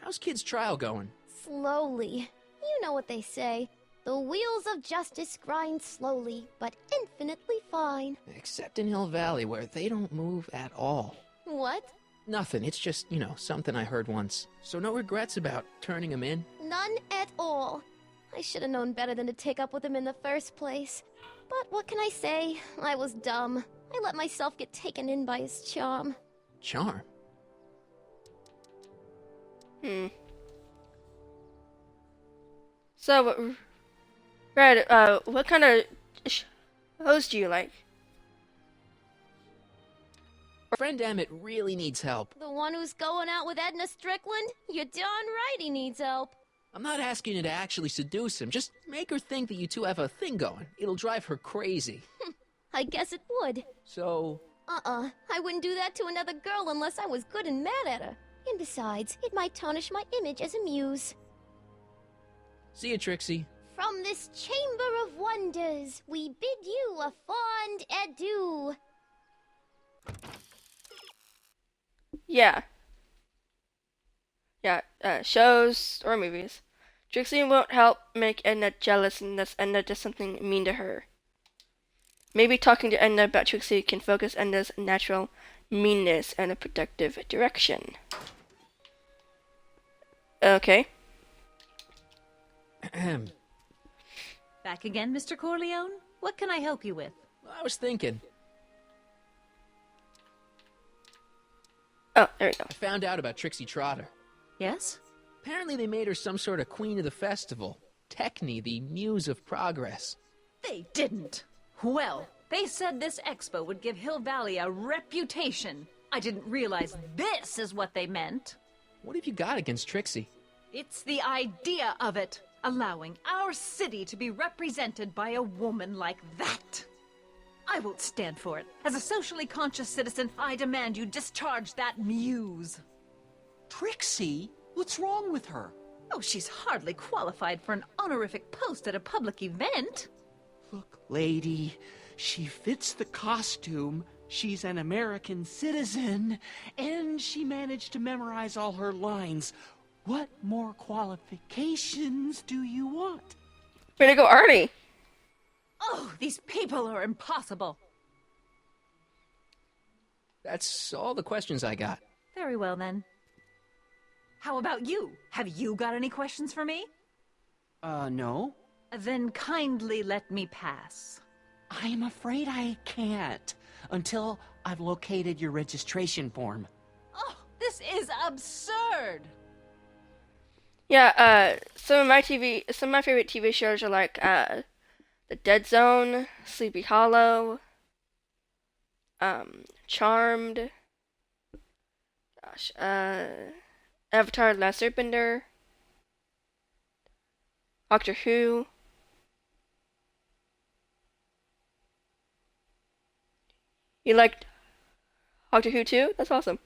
How's Kid's trial going? Slowly. You know what they say. The wheels of justice grind slowly, but infinitely fine. Except in Hill Valley, where they don't move at all. What? Nothing. It's just, something I heard once. So no regrets about turning him in? None at all. I should have known better than to take up with him in the first place. But what can I say? I was dumb. I let myself get taken in by his charm. Charm? So, Red, what kind of shows do you like? Our friend Emmett really needs help. The one who's going out with Edna Strickland? You're darn right he needs help. I'm not asking you to actually seduce him. Just make her think that you two have a thing going. It'll drive her crazy. I guess it would. So? I wouldn't do that to another girl unless I was good and mad at her. And besides, it might tarnish my image as a muse. See you, Trixie. From this chamber of wonders, we bid you a fond adieu. Yeah, shows or movies. Trixie won't help make Edna jealous unless Edna does something mean to her. Maybe talking to Edna about Trixie can focus Edna's natural meanness in a productive direction. Okay. Back again, Mr. Corleone? What can I help you with? I was thinking. Oh, there we go. I found out about Trixie Trotter. Yes? Apparently they made her some sort of queen of the festival. Techne, the muse of progress. They didn't. Well, they said this expo would give Hill Valley a reputation. I didn't realize this is what they meant. What have you got against Trixie? It's the idea of it. Allowing our city to be represented by a woman like that. I won't stand for it. As a socially conscious citizen, I demand you discharge that muse. Trixie? What's wrong with her? Oh, she's hardly qualified for an honorific post at a public event. Look, lady, she fits the costume. She's an American citizen, and she managed to memorize all her lines. What more qualifications do you want? Way to go, Arnie! Oh, these people are impossible. That's all the questions I got. Very well, then. How about you? Have you got any questions for me? No. Then kindly let me pass. I'm afraid I can't, until I've located your registration form. Oh, this is absurd! Yeah, some of my favorite TV shows are like, The Dead Zone, Sleepy Hollow, Charmed, Avatar: The Last Airbender, Doctor Who. You liked Doctor Who too? That's awesome.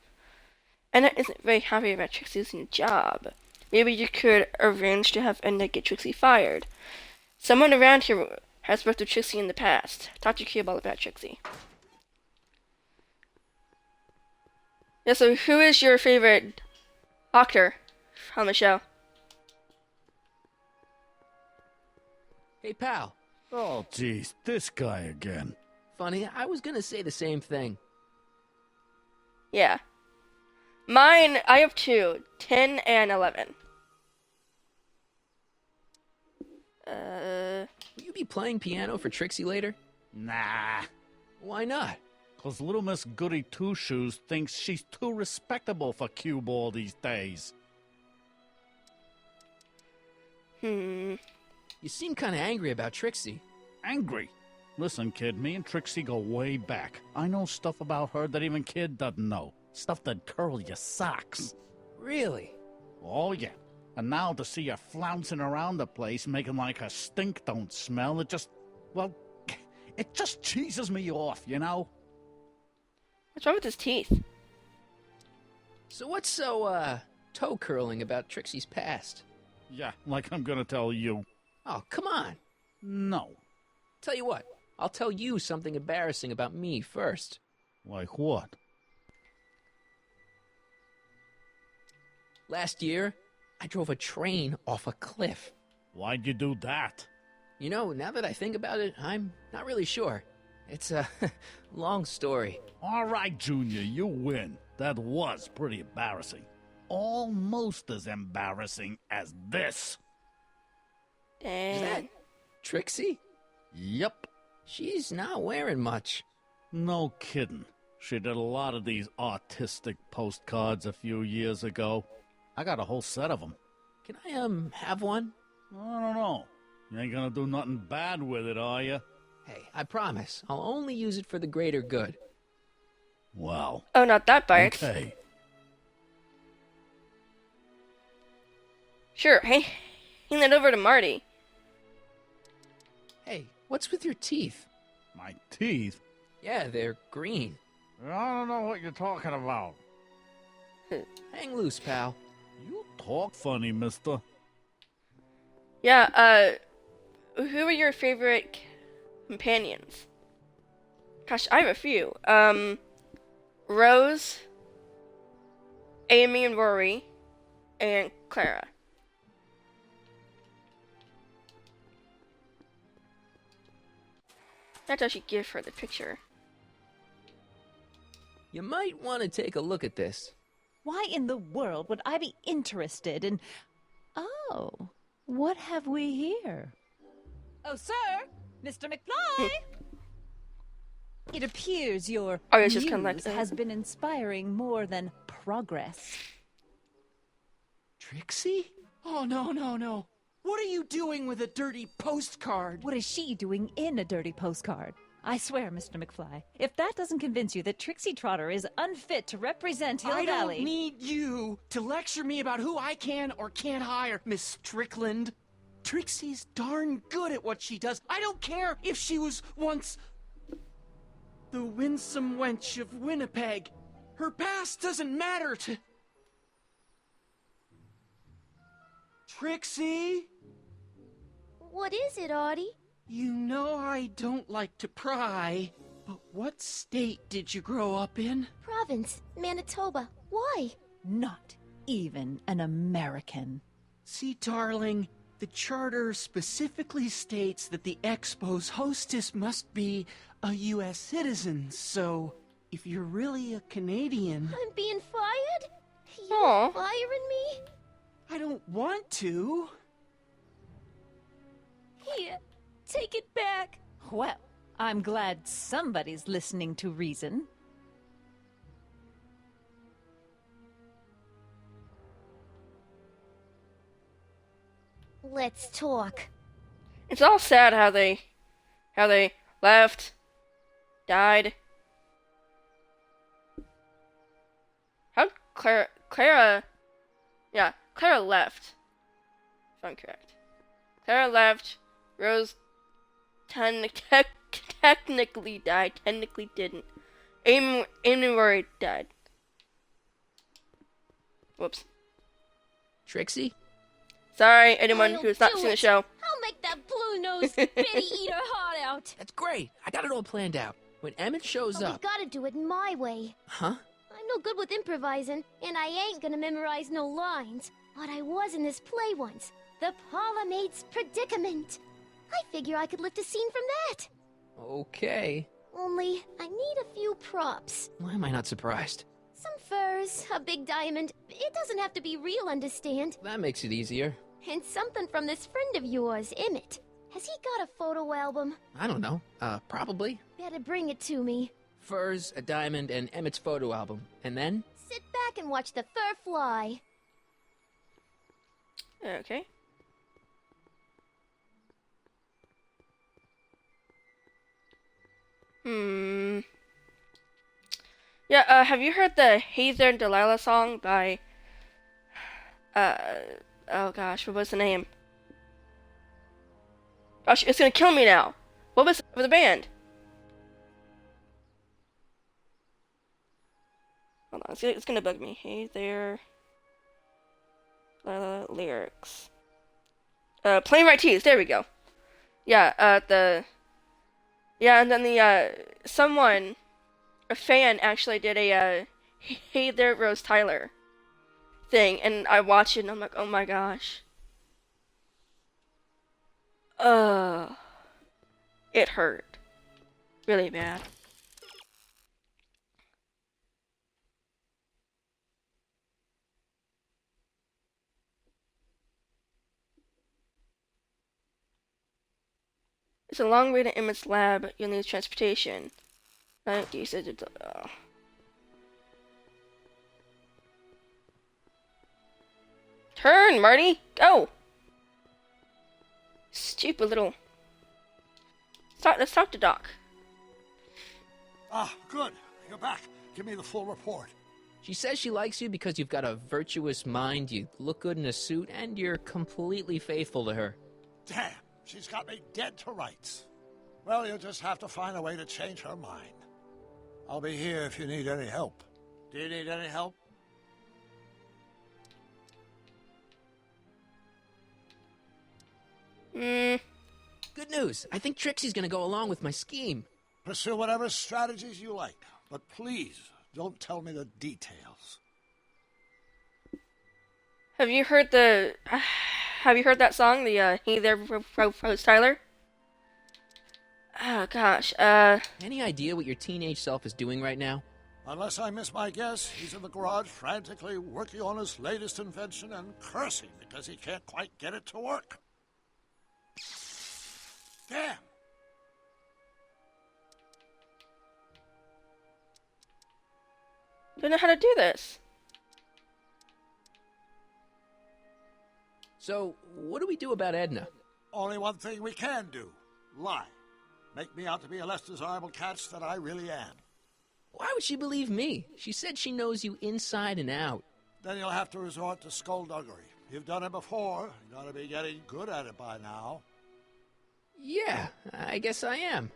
Edna isn't very happy about Trixie's new job. Maybe you could arrange to have Edna get Trixie fired. Someone around here has worked with Trixie in the past. Talk to Cube all about Trixie. Yeah, so who is your favorite doctor on the show? Hey, pal. Oh, geez, this guy again. Funny, I was gonna say the same thing. Yeah. Mine, I have two, 10 and 11. Will you be playing piano for Trixie later? Nah. Why not? 'Cause little Miss Goody Two-Shoes thinks she's too respectable for cue ball these days. You seem kind of angry about Trixie. Angry? Listen, kid, me and Trixie go way back. I know stuff about her that even Kid doesn't know. Stuff that curl your socks. Really? Oh, yeah. And now to see her flouncing around the place, making like her stink don't smell, it just cheeses me off, you know? What's wrong with his teeth? So what's so, toe-curling about Trixie's past? Yeah, like I'm gonna tell you. Oh, come on. No. Tell you what, I'll tell you something embarrassing about me first. Like what? Last year, I drove a train off a cliff. Why'd you do that? You know, now that I think about it, I'm not really sure. It's a long story. All right, Junior, you win. That was pretty embarrassing. Almost as embarrassing as this. Is that Trixie? Yep. She's not wearing much. No kidding. She did a lot of these artistic postcards a few years ago. I got a whole set of them. Can I, have one? I don't know. You ain't gonna do nothing bad with it, are you? Hey, I promise. I'll only use it for the greater good. Well. Oh, not that bite. Okay. Sure, hey, hand that over to Marty. Hey, what's with your teeth? My teeth? Yeah, they're green. I don't know what you're talking about. Hang loose, pal. You talk funny, mister. Yeah, who are your favorite companions? Gosh, I have a few. Rose, Amy and Rory, and Clara. That's actually give her the picture. You might want to take a look at this. Why in the world would I be interested in... Oh, what have we here? Oh, sir! Mr. McFly! It appears your it's just kinda muse like, has been inspiring more than progress. Trixie? Oh, no, no, no. What are you doing with a dirty postcard? What is she doing in a dirty postcard? I swear, Mr. McFly, if that doesn't convince you that Trixie Trotter is unfit to represent Hill I Valley... don't need you to lecture me about who I can or can't hire, Miss Strickland. Trixie's darn good at what she does. I don't care if she was once the winsome wench of Winnipeg. Her past doesn't matter to... Trixie? What is it, Artie? You know I don't like to pry, but what state did you grow up in? Province, Manitoba. Why? Not even an American. See, darling, the charter specifically states that the Expo's hostess must be a U.S. citizen, so if you're really a Canadian... I'm being fired? You Aw. firing me? I don't want to. Here, take it back. Well, I'm glad somebody's listening to reason. Let's talk. It's all sad how they left, died. How Clara left. If I'm correct. Clara left. Rose technically died. Technically didn't. Amy and Rory died. Whoops. Trixie? Sorry, anyone who's not seen the show. I'll make that blue-nosed Betty eat her heart out. That's great. I got it all planned out. When Emmett shows But we up... gotta do it my way. Huh? I'm no good with improvising, and I ain't gonna memorize no lines. But I was in this play once. The Parlor-Maid's Predicament. I figure I could lift a scene from that. Okay. Only, I need a few props. Why am I not surprised? Some furs, a big diamond. It doesn't have to be real, understand? That makes it easier. And something from this friend of yours, Emmett. Has he got a photo album? I don't know. Probably. Better bring it to me. Furs, a diamond, and Emmett's photo album. And then? Sit back and watch the fur fly. Okay. Yeah, have you heard the Hey There Delilah song by, oh gosh, what was the name? Gosh, it's gonna kill me now. What was the band? Hold on, it's gonna bug me. Hey There Delilah lyrics. Plain White Tees, there we go. Yeah, and then a fan actually did a Hey There Rose Tyler thing, and I watch it and I'm like, oh my gosh. It hurt. Really bad. It's a long way to Emmett's lab. You'll need transportation. He said it. Turn, Marty! Go! Stupid little... Let's talk to Doc. Ah, good. You're back. Give me the full report. She says she likes you because you've got a virtuous mind, you look good in a suit, and you're completely faithful to her. Damn, she's got me dead to rights. Well, you'll just have to find a way to change her mind. I'll be here if you need any help. Do you need any help? Good news. I think Trixie's gonna go along with my scheme. Pursue whatever strategies you like, but please don't tell me the details. Have you heard that song? The Hey There, Rose Tyler? Oh gosh. Any idea what your teenage self is doing right now? Unless I miss my guess, he's in the garage frantically working on his latest invention and cursing because he can't quite get it to work. Damn! I don't know how to do this. So, what do we do about Edna? Only one thing we can do. Lie. Make me out to be a less desirable catch than I really am. Why would she believe me? She said she knows you inside and out. Then you'll have to resort to skullduggery. You've done it before. You gotta be getting good at it by now. Yeah, I guess I am.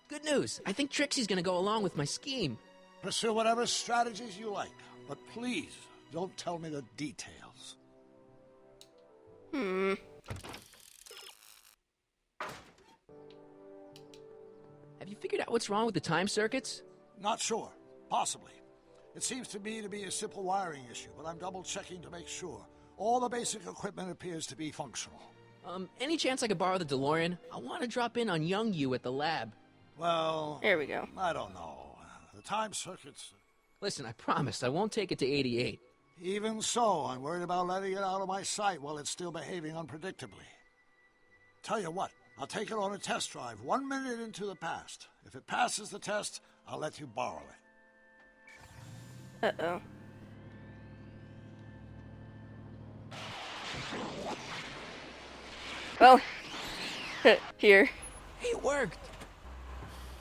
Good news. I think Trixie's gonna go along with my scheme. Pursue whatever strategies you like, but please don't tell me the details. Have you figured out what's wrong with the time circuits? Not sure. Possibly. It seems to me to be a simple wiring issue, but I'm double-checking to make sure. All the basic equipment appears to be functional. Any chance I could borrow the DeLorean? I want to drop in on young you at the lab. Well... There we go. I don't know. The time circuits... Listen, I promised I won't take it to 88. Even so, I'm worried about letting it out of my sight while it's still behaving unpredictably. Tell you what, I'll take it on a test drive 1 minute into the past. If it passes the test, I'll let you borrow it. Uh-oh. Well, here. It worked.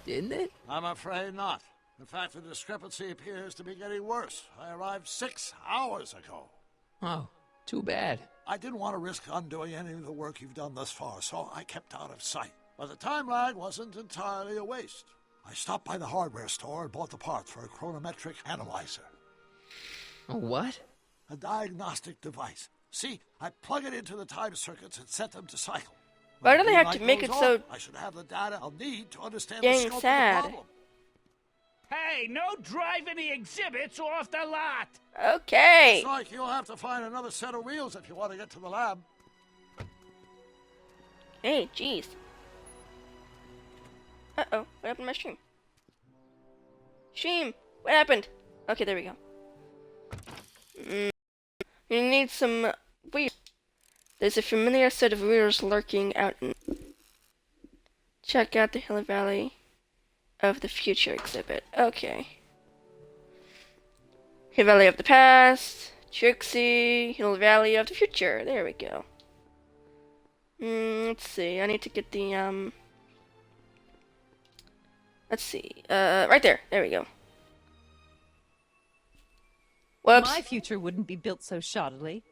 Didn't it? I'm afraid not. In fact, the discrepancy appears to be getting worse. I arrived 6 hours ago. Oh, too bad. I didn't want to risk undoing any of the work you've done thus far, so I kept out of sight. But the time lag wasn't entirely a waste. I stopped by the hardware store and bought the parts for a chronometric analyzer. A what? A diagnostic device. See, I plug it into the time circuits and set them to cycle. Why do they have to make it so I should have the data I'll need to understand dang the scope sad? of the problem. Hey, no driving the exhibits off the lot! Okay. Looks like you'll have to find another set of wheels if you want to get to the lab. Hey, jeez. Uh-oh, what happened to my stream? Stream, what happened? Okay, there we go. You need some wheels. There's a familiar set of wheels lurking out in... Check out the Hill Valley of the Future exhibit. Okay. Hill Valley of the Past, Trixie, Hill Valley of the Future. There we go. Let's see, I need to get the, let's see, right there. There we go. Whoops. My future wouldn't be built so shoddily.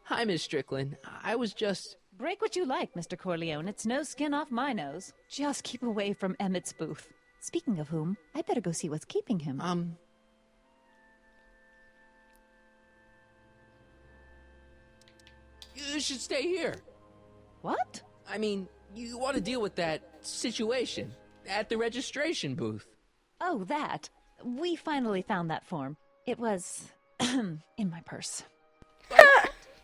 Hi, Miss Strickland. I was just... Break what you like, Mr. Corleone. It's no skin off my nose. Just keep away from Emmett's booth. Speaking of whom, I better go see what's keeping him. You should stay here. What? I mean, you want to deal with that situation at the registration booth. Oh, that. We finally found that form. It was in my purse.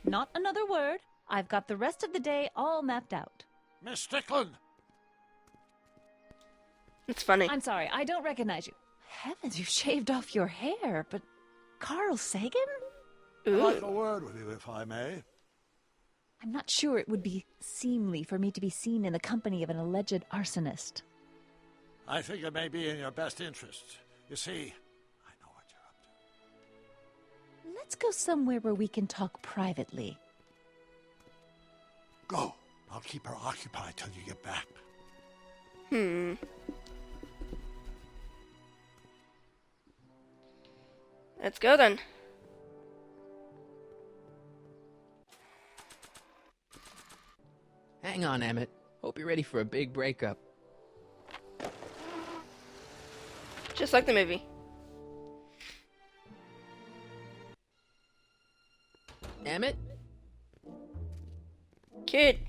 Not another word. I've got the rest of the day all mapped out. Miss Strickland! It's funny. I'm sorry, I don't recognize you. Heavens, you shaved off your hair, but Carl Sagan? I'd like a word with you, if I may. I'm not sure it would be seemly for me to be seen in the company of an alleged arsonist. I think it may be in your best interest. You see, Let's go somewhere where we can talk privately. go. I'll keep her occupied till you get back. Let's go then. Hang on, Emmett. Hope you're ready for a big breakup. Just like the movie. Emmett? Kid.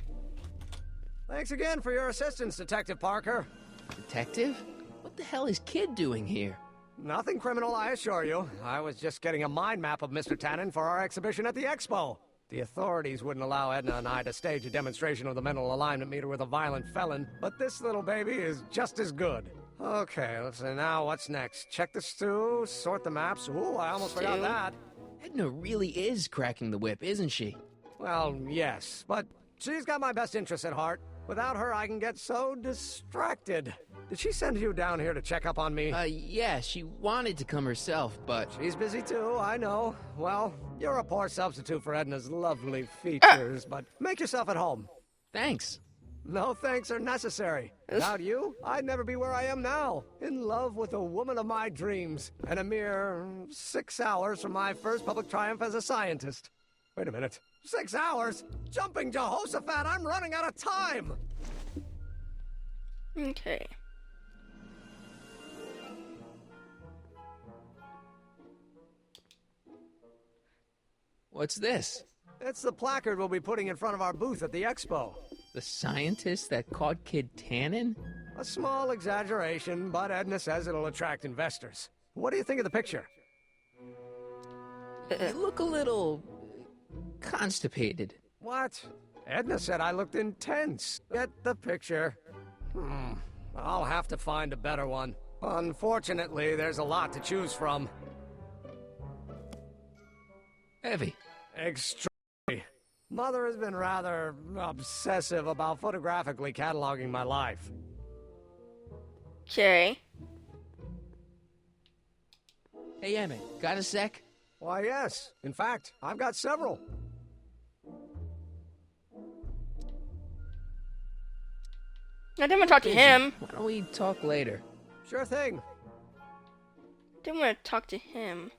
Thanks again for your assistance, Detective Parker. Detective? What the hell is Kid doing here? Nothing criminal, I assure you. I was just getting a mind map of Mr. Tannen for our exhibition at the Expo. The authorities wouldn't allow Edna and I to stage a demonstration of the mental alignment meter with a violent felon, but this little baby is just as good. Okay, let's see now what's next. Check the stew, sort the maps. Ooh, I almost forgot that. Edna really is cracking the whip, isn't she? Well, yes, but she's got my best interests at heart. Without her, I can get so distracted. Did she send you down here to check up on me? Yeah, she wanted to come herself, but... She's busy too, I know. Well, you're a poor substitute for Edna's lovely features, but make yourself at home. Thanks. No thanks are necessary. Without you, I'd never be where I am now. In love with the woman of my dreams. And a mere 6 hours from my first public triumph as a scientist. Wait a minute. 6 hours? Jumping Jehoshaphat, I'm running out of time! Okay. What's this? It's the placard we'll be putting in front of our booth at the Expo. The scientist that caught Kid Tannen? A small exaggeration, but Edna says it'll attract investors. What do you think of the picture? You look a little... constipated. What? Edna said I looked intense. Get the picture. I'll have to find a better one. Unfortunately, there's a lot to choose from. Heavy. Extremely. Mother has been rather obsessive about photographically cataloging my life. Okay. Hey, Emmett, got a sec? Why, yes. In fact, I've got several. I didn't want to talk to him. Why don't we talk later? Sure thing. Didn't want to talk to him.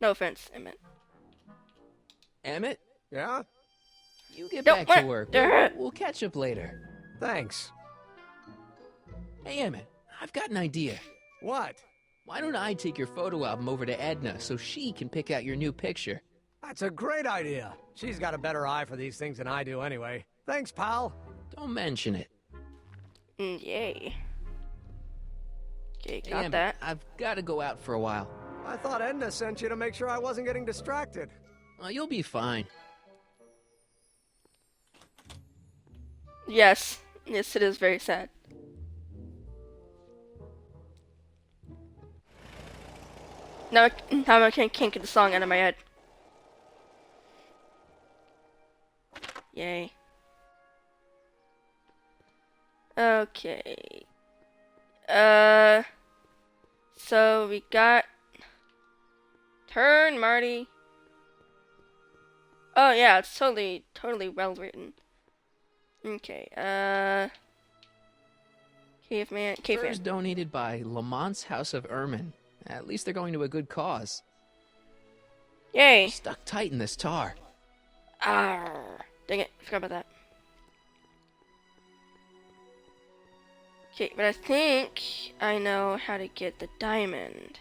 No offense, Emmett. Emmett? Yeah? You get back to work. We'll catch up later. Thanks. Hey, Emmett, I've got an idea. What? Why don't I take your photo album over to Edna so she can pick out your new picture? That's a great idea. She's got a better eye for these things than I do anyway. Thanks, pal. Don't mention it. Yay. Okay, Hey, got Emmett, that. I've got to go out for a while. I thought Edna sent you to make sure I wasn't getting distracted. Well, you'll be fine. Yes. Yes, it is very sad. Now I can't get the song out of my head. Yay. Okay. So we got... Turn, Marty. Oh yeah, it's totally well written. Okay, Caveman. Furs donated by Lamont's House of Ermine. At least they're going to a good cause. Yay! Stuck tight in this tar. Arr. Dang it, forgot about that. Okay, but I think I know how to get the diamond.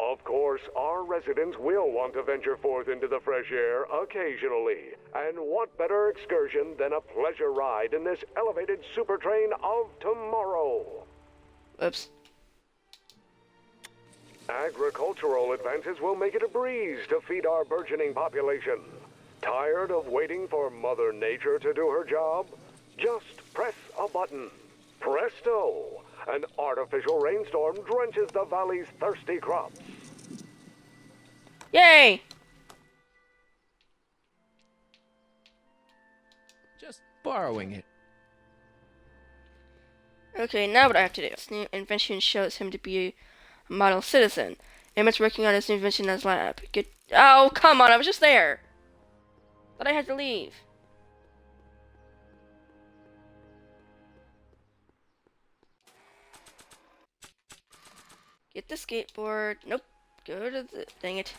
Of course, our residents will want to venture forth into the fresh air occasionally. And what better excursion than a pleasure ride in this elevated super train of tomorrow? Oops. Agricultural advances will make it a breeze to feed our burgeoning population. Tired of waiting for Mother Nature to do her job? Just press a button. Presto! An artificial rainstorm drenches the valley's thirsty crops. Yay! Just borrowing it. Okay, now what I have to do. This new invention shows him to be a model citizen. Emmett's working on his new invention in his lab. Oh, come on, I was just there. But I had to leave. Get the skateboard. Nope. Go to the... Dang it.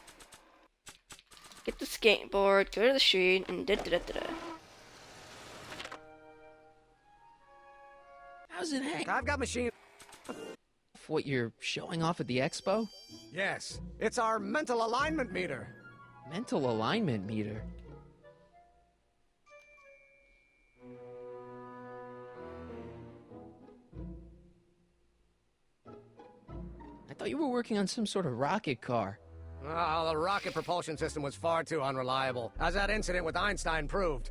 Get the skateboard, go to the street, and da-da-da-da-da. How's it hang? I've got machine... What you're showing off at the expo? Yes, it's our mental alignment meter. Mental alignment meter? I thought you were working on some sort of rocket car. Oh, the rocket propulsion system was far too unreliable, as that incident with Einstein proved.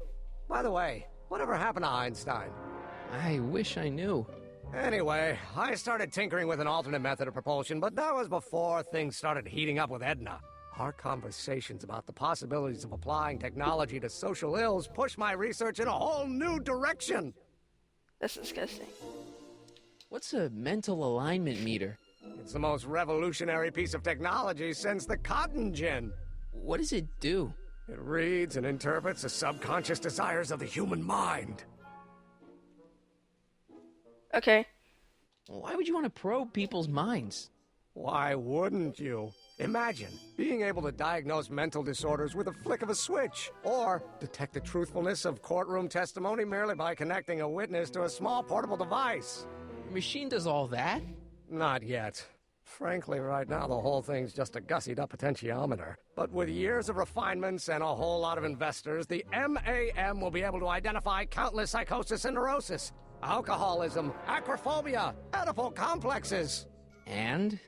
By the way, whatever happened to Einstein? I wish I knew. Anyway, I started tinkering with an alternate method of propulsion, but that was before things started heating up with Edna. Our conversations about the possibilities of applying technology to social ills pushed my research in a whole new direction. That's disgusting. What's a mental alignment meter? It's the most revolutionary piece of technology since the cotton gin. What does it do? It reads and interprets the subconscious desires of the human mind. Okay. Why would you want to probe people's minds? Why wouldn't you? Imagine being able to diagnose mental disorders with a flick of a switch, or detect the truthfulness of courtroom testimony merely by connecting a witness to a small portable device. Your machine does all that? Not yet. Frankly, right now the whole thing's just a gussied-up potentiometer. But with years of refinements and a whole lot of investors, the MAM will be able to identify countless psychosis and neurosis, alcoholism, acrophobia, Oedipal complexes. And?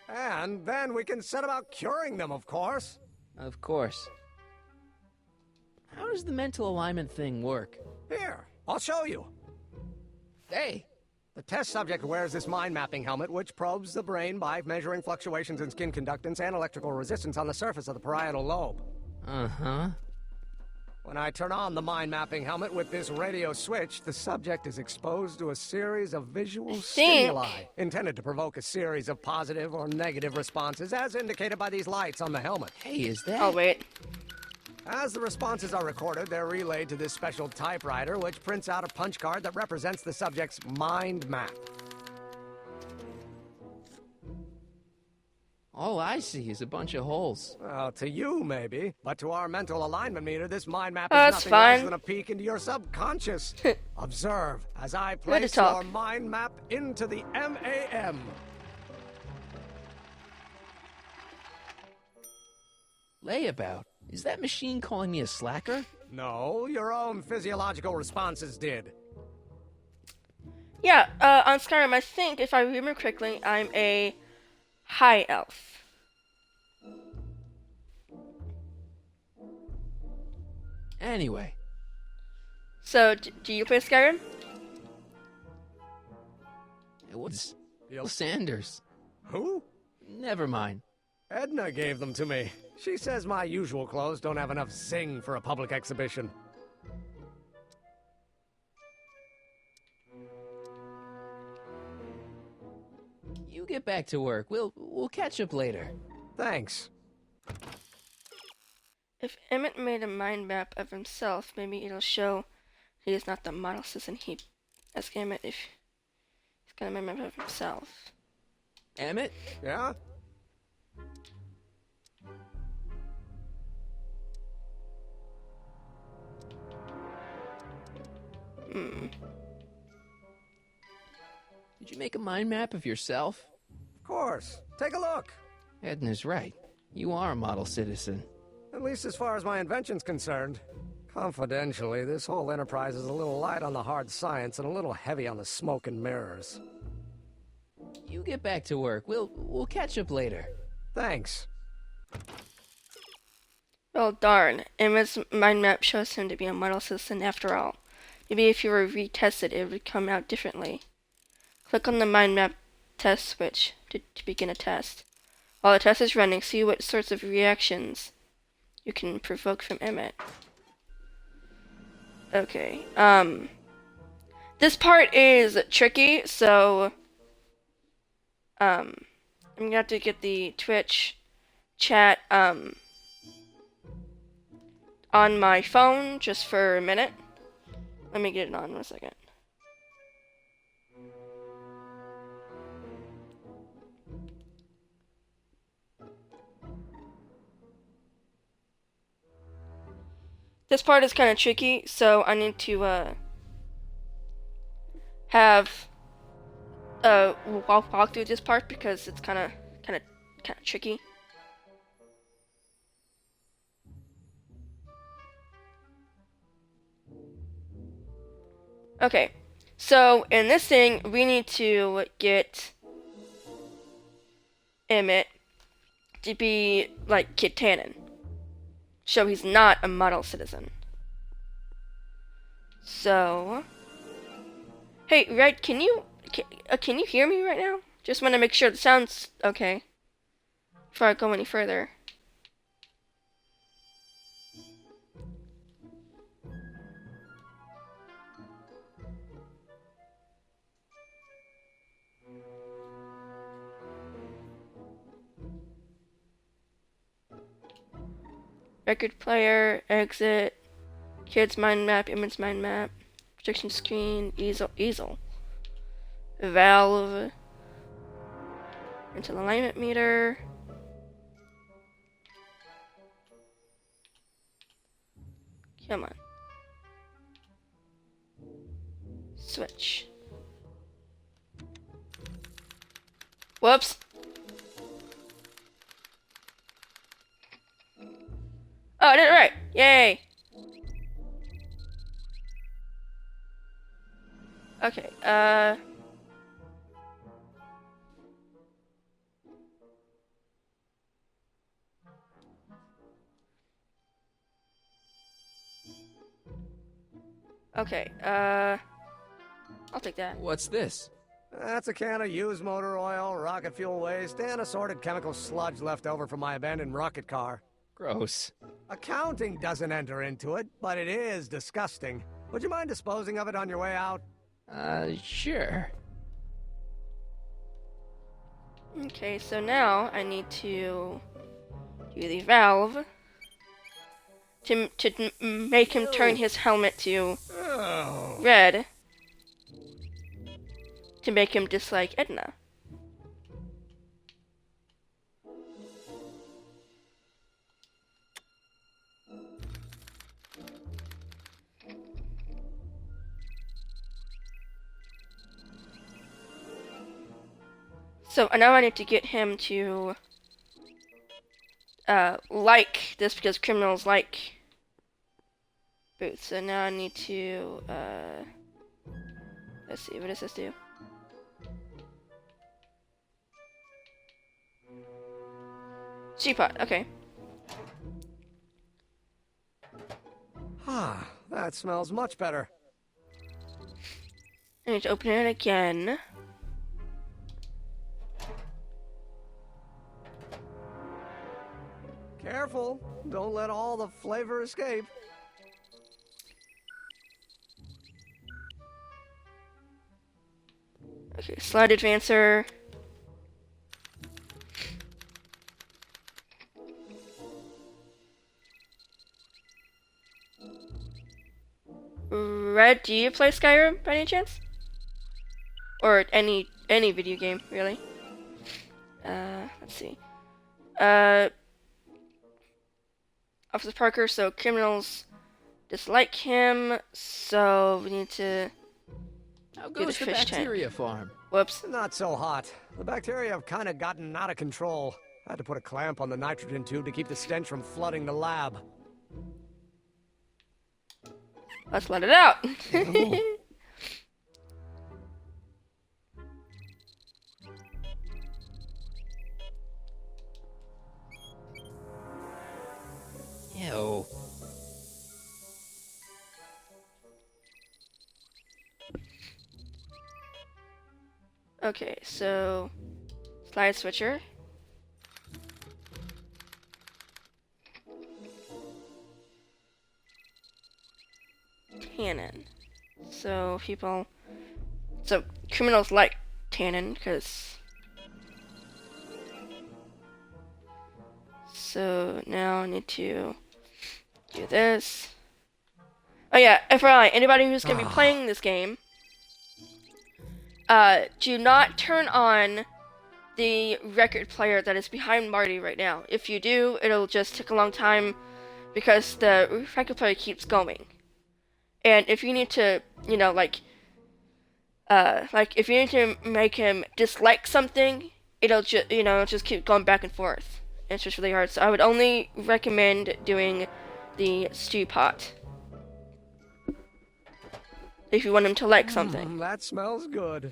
And then we can set about curing them, of course. Of course. How does the mental alignment thing work? Here, I'll show you. Hey! The test subject wears this mind-mapping helmet, which probes the brain by measuring fluctuations in skin conductance and electrical resistance on the surface of the parietal lobe. Uh-huh. When I turn on the mind-mapping helmet with this radio switch, the subject is exposed to a series of visual stimuli intended to provoke a series of positive or negative responses, as indicated by these lights on the helmet. Hey, is that... Oh, wait. As the responses are recorded, they're relayed to this special typewriter, which prints out a punch card that represents the subject's mind map. All I see is a bunch of holes. Well, to you, maybe. But to our mental alignment meter, this mind map is nothing less than a peek into your subconscious. Observe as I place your mind map into the MAM. Layabout? Is that machine calling me a slacker? No, your own physiological responses did. Yeah, on Skyrim, I think, if I remember correctly, I'm a high elf. Anyway. So, do you play Skyrim? It was Bill Sanders. Who? Never mind. Edna gave them to me. She says my usual clothes don't have enough zing for a public exhibition. You get back to work. We'll catch up later. Thanks. If Emmett made a mind map of himself, maybe it'll show he is not the model citizen. He ask Emmett if he's got a mind map of himself. Emmett? Yeah? Did you make a mind map of yourself? Of course. Take a look. Edna's right. You are a model citizen. At least as far as my invention's concerned. Confidentially, this whole enterprise is a little light on the hard science and a little heavy on the smoke and mirrors. You get back to work. We'll catch up later. Thanks. Well, darn. Emma's mind map shows him to be a model citizen after all. Maybe if you were retested, it would come out differently. Click on the mind map test switch to begin a test. While the test is running, see what sorts of reactions you can provoke from Emmett. Okay, this part is tricky, so, I'm gonna have to get the Twitch chat, on my phone just for a minute. Let me get it on 1 second. This part is kind of tricky, so I need to have walk through this part because it's kind of tricky. Okay, so in this thing, we need to get Emmett to be like Kid Tannen. So he's not a model citizen. So, hey, Red, can you hear me right now? Just want to make sure the sound's okay before I go any further. Record player, exit, kids mind map, image mind map, projection screen, easel, valve, into alignment meter, come on, switch, whoops. Oh, I did it right! Yay! Okay, okay, I'll take that. What's this? That's a can of used motor oil, rocket fuel waste, and assorted chemical sludge left over from my abandoned rocket car. Gross. Accounting doesn't enter into it, but it is disgusting. Would you mind disposing of it on your way out? Sure. Okay, so now I need to do the valve to make him turn his helmet to red to make him dislike Edna. So now I need to get him to like this because criminals like boots. So now I need to let's see, what does this do? G-pot, okay. Ah, that smells much better. I need to open it again. Careful, don't let all the flavor escape. Okay, slide advancer. Red, do you play Skyrim by any chance? Or any video game, really? Let's see. Officer Parker, so criminals dislike him, so we need to How do the goes the fish bacteria tank. farm? Whoops. Not so hot. The bacteria have kind of gotten out of control. I had to put a clamp on the nitrogen tube to keep the stench from flooding the lab. Let's let it out. Ew. Okay, so slide switcher. Tannin. So criminals like tannin because. So now I need to do this. Oh yeah, FYI, anybody who's gonna be playing this game, do not turn on the record player that is behind Marty right now. If you do, it'll just take a long time because the record player keeps going. And if you need to, if you need to make him dislike something, it'll just keep going back and forth. It's just really hard. So I would only recommend doing the stew pot if you want him to like something. That smells good.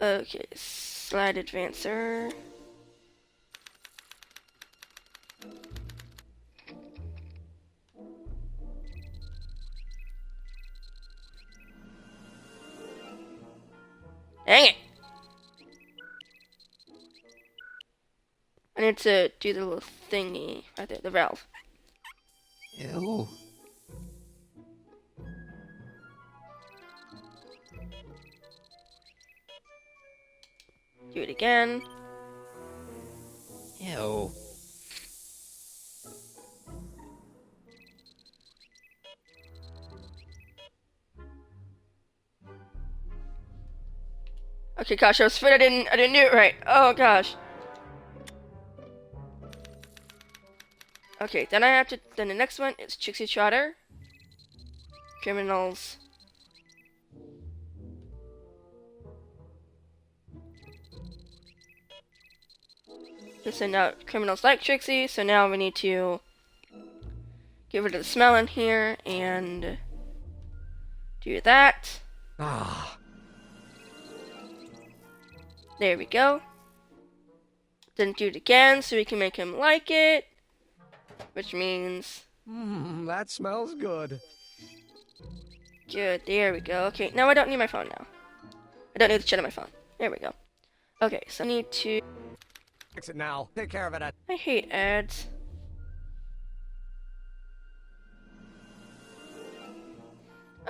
Okay, slide advancer. Dang it! I need to do the little thingy right there, the valve. Ew. Do it again. Ew. Okay, gosh, I was afraid I didn't do it right. Oh gosh. Okay, then the next one is Trixie Trotter. Criminals. So now criminals like Trixie, so now we need to get rid of the smell in here and do that. There we go. Then do it again so we can make him like it. Which means... that smells good. Good, there we go. Okay, now I don't need my phone now. I don't need the shit on my phone. There we go. Okay, so I need to... Fix it now. Take care of it. I hate ads.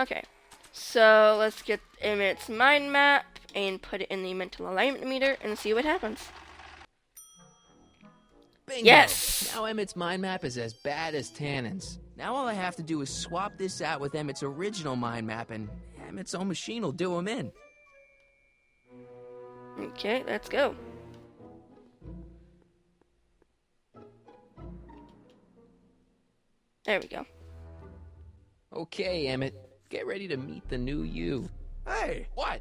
Okay, so let's get Emmett's mind map and put it in the mental alignment meter and see what happens. Bingo! Yes! Now Emmett's mind map is as bad as Tannen's. Now all I have to do is swap this out with Emmett's original mind map and Emmett's own machine will do him in. Okay, let's go. There we go. Okay, Emmett. Get ready to meet the new you. Hey! What?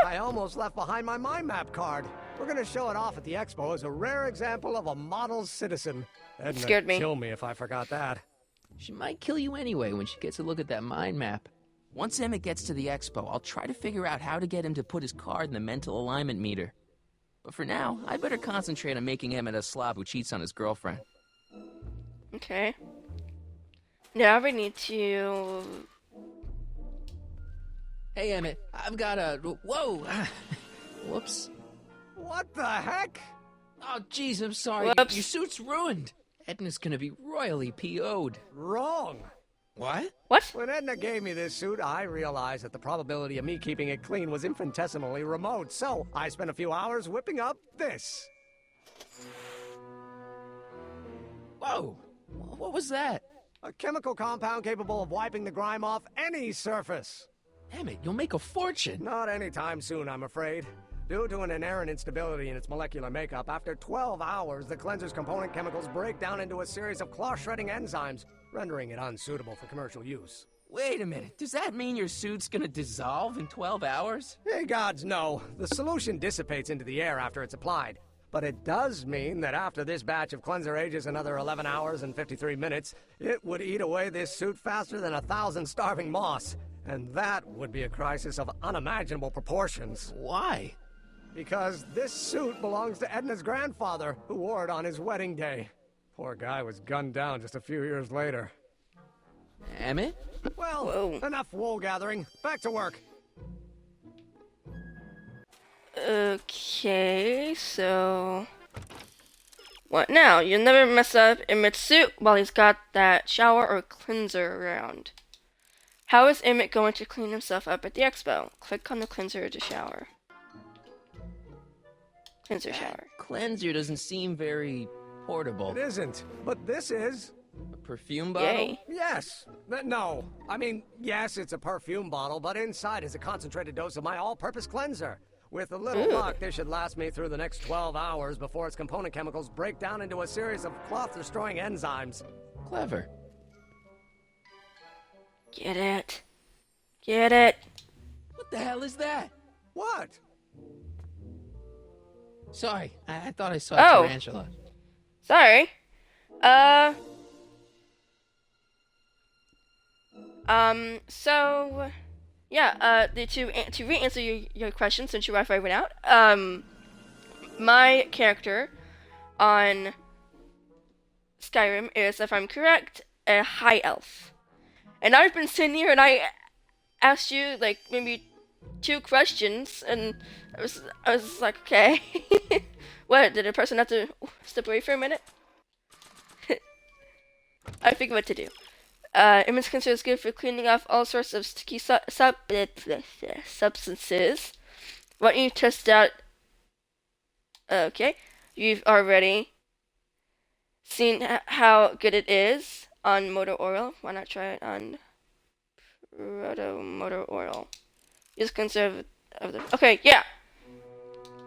I almost left behind my mind map card. We're gonna show it off at the expo as a rare example of a model citizen. Edna Scared me. Kill me if I forgot that. She might kill you anyway when she gets a look at that mind map. Once Emmett gets to the expo, I'll try to figure out how to get him to put his card in the mental alignment meter. But for now, I better concentrate on making Emmett a slob who cheats on his girlfriend. Okay. Now we need to... Hey, Emmett, I've got a... Whoa! Whoops. What the heck? Oh, jeez, I'm sorry. Whoops. Your suit's ruined. Edna's gonna be royally PO'd. Wrong. What? What? When Edna gave me this suit, I realized that the probability of me keeping it clean was infinitesimally remote, so I spent a few hours whipping up this. Whoa! What was that? A chemical compound capable of wiping the grime off any surface. Emmett, you'll make a fortune. Not anytime soon, I'm afraid. Due to an inherent instability in its molecular makeup, after 12 hours, the cleanser's component chemicals break down into a series of cloth-shredding enzymes, rendering it unsuitable for commercial use. Wait a minute, does that mean your suit's gonna dissolve in 12 hours? Hey, gods, no. The solution dissipates into the air after it's applied. But it does mean that after this batch of cleanser ages another 11 hours and 53 minutes, it would eat away this suit faster than 1,000 starving moths. And that would be a crisis of unimaginable proportions. Why? because this suit belongs to Edna's grandfather, who wore it on his wedding day. Poor guy was gunned down just a few years later. Emmett? Well, enough wool gathering. Back to work. Okay, so... What now? You'll never mess up Emmett's suit while he's got that shower or cleanser around. How is Emmett going to clean himself up at the expo? Click on the cleanser to shower. Cleanser shower. Cleanser doesn't seem very portable. It isn't, but this is. A perfume bottle? Yay. Yes. No. I mean, yes, it's a perfume bottle, but inside is a concentrated dose of my all-purpose cleanser. With a little luck, this should last me through the next 12 hours before its component chemicals break down into a series of cloth-destroying enzymes. Clever. Get it. Get it. What the hell is that? What? Sorry, I thought I saw a tarantula. Sorry. So, yeah, to re-answer your question, since your Wi-Fi went out, my character on Skyrim is, if I'm correct, a high elf. And I've been sitting here and I asked you, like, maybe 2 questions, and I was like, okay. What, did a person have to step away for a minute? I figured what to do. Image cleanser is good for cleaning off all sorts of sticky substances. Why don't you test out... Okay. You've already seen how good it is on motor oil. Why not try it on proto motor oil? Use cleanser of the... Okay, yeah!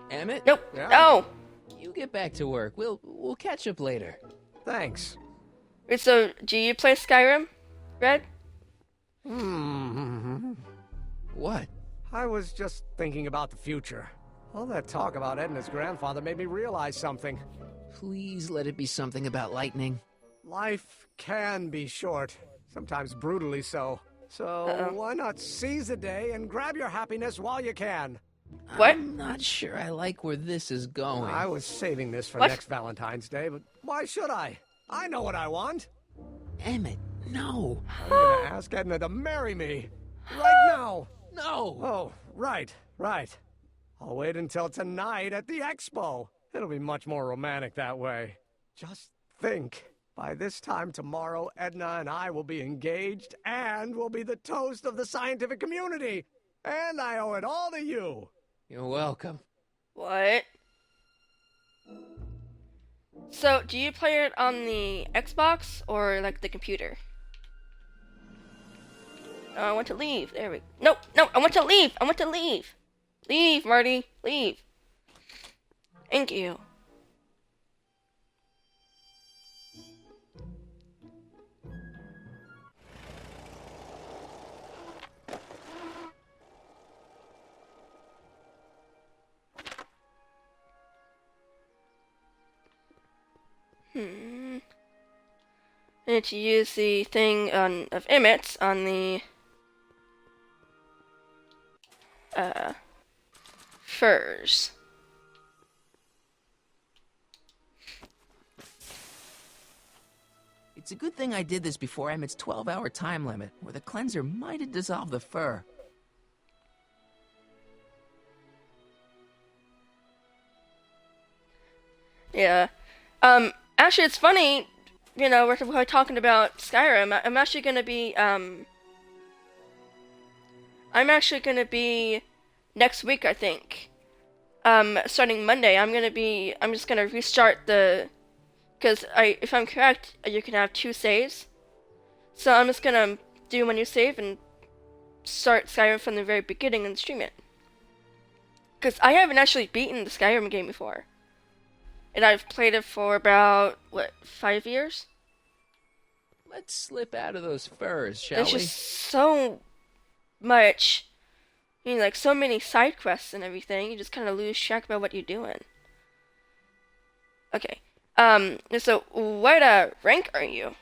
Emmett? Nope. Yeah. No! You get back to work. We'll catch up later. Thanks. Wait, so, do you play Skyrim, Red? What? I was just thinking about the future. All that talk about Edna's grandfather made me realize something. Please let it be something about lightning. Life can be short, sometimes brutally so. So why not seize the day and grab your happiness while you can? What? I'm not sure I like where this is going. I was saving this for What? next Valentine's Day, but why should I? I know what I want. Emmett, no. I'm gonna ask Edna to marry me. Right now. No. Oh, right. I'll wait until tonight at the expo. It'll be much more romantic that way. Just think. By this time tomorrow, Edna and I will be engaged and will be the toast of the scientific community. And I owe it all to you. You're welcome. What? So, do you play it on the Xbox or, like, the computer? Oh, I want to leave. There we go. No, I want to leave. Leave, Marty. Leave. Thank you. I need to use the thing of Emmett's on the furs. It's a good thing I did this before Emmett's 12-hour time limit, or the cleanser might have dissolved the fur. Yeah. Actually, it's funny, you know, we're talking about Skyrim. I'm actually gonna be next week, I think. Starting Monday, I'm just gonna restart because if I'm correct, you can have 2 saves. So I'm just gonna do my new save and start Skyrim from the very beginning and stream it. Because I haven't actually beaten the Skyrim game before. And I've played it for about, 5 years? Let's slip out of those furs, shall There's we? just so much, like so many side quests and everything, you just kind of lose track about what you're doing. Okay, so what rank are you?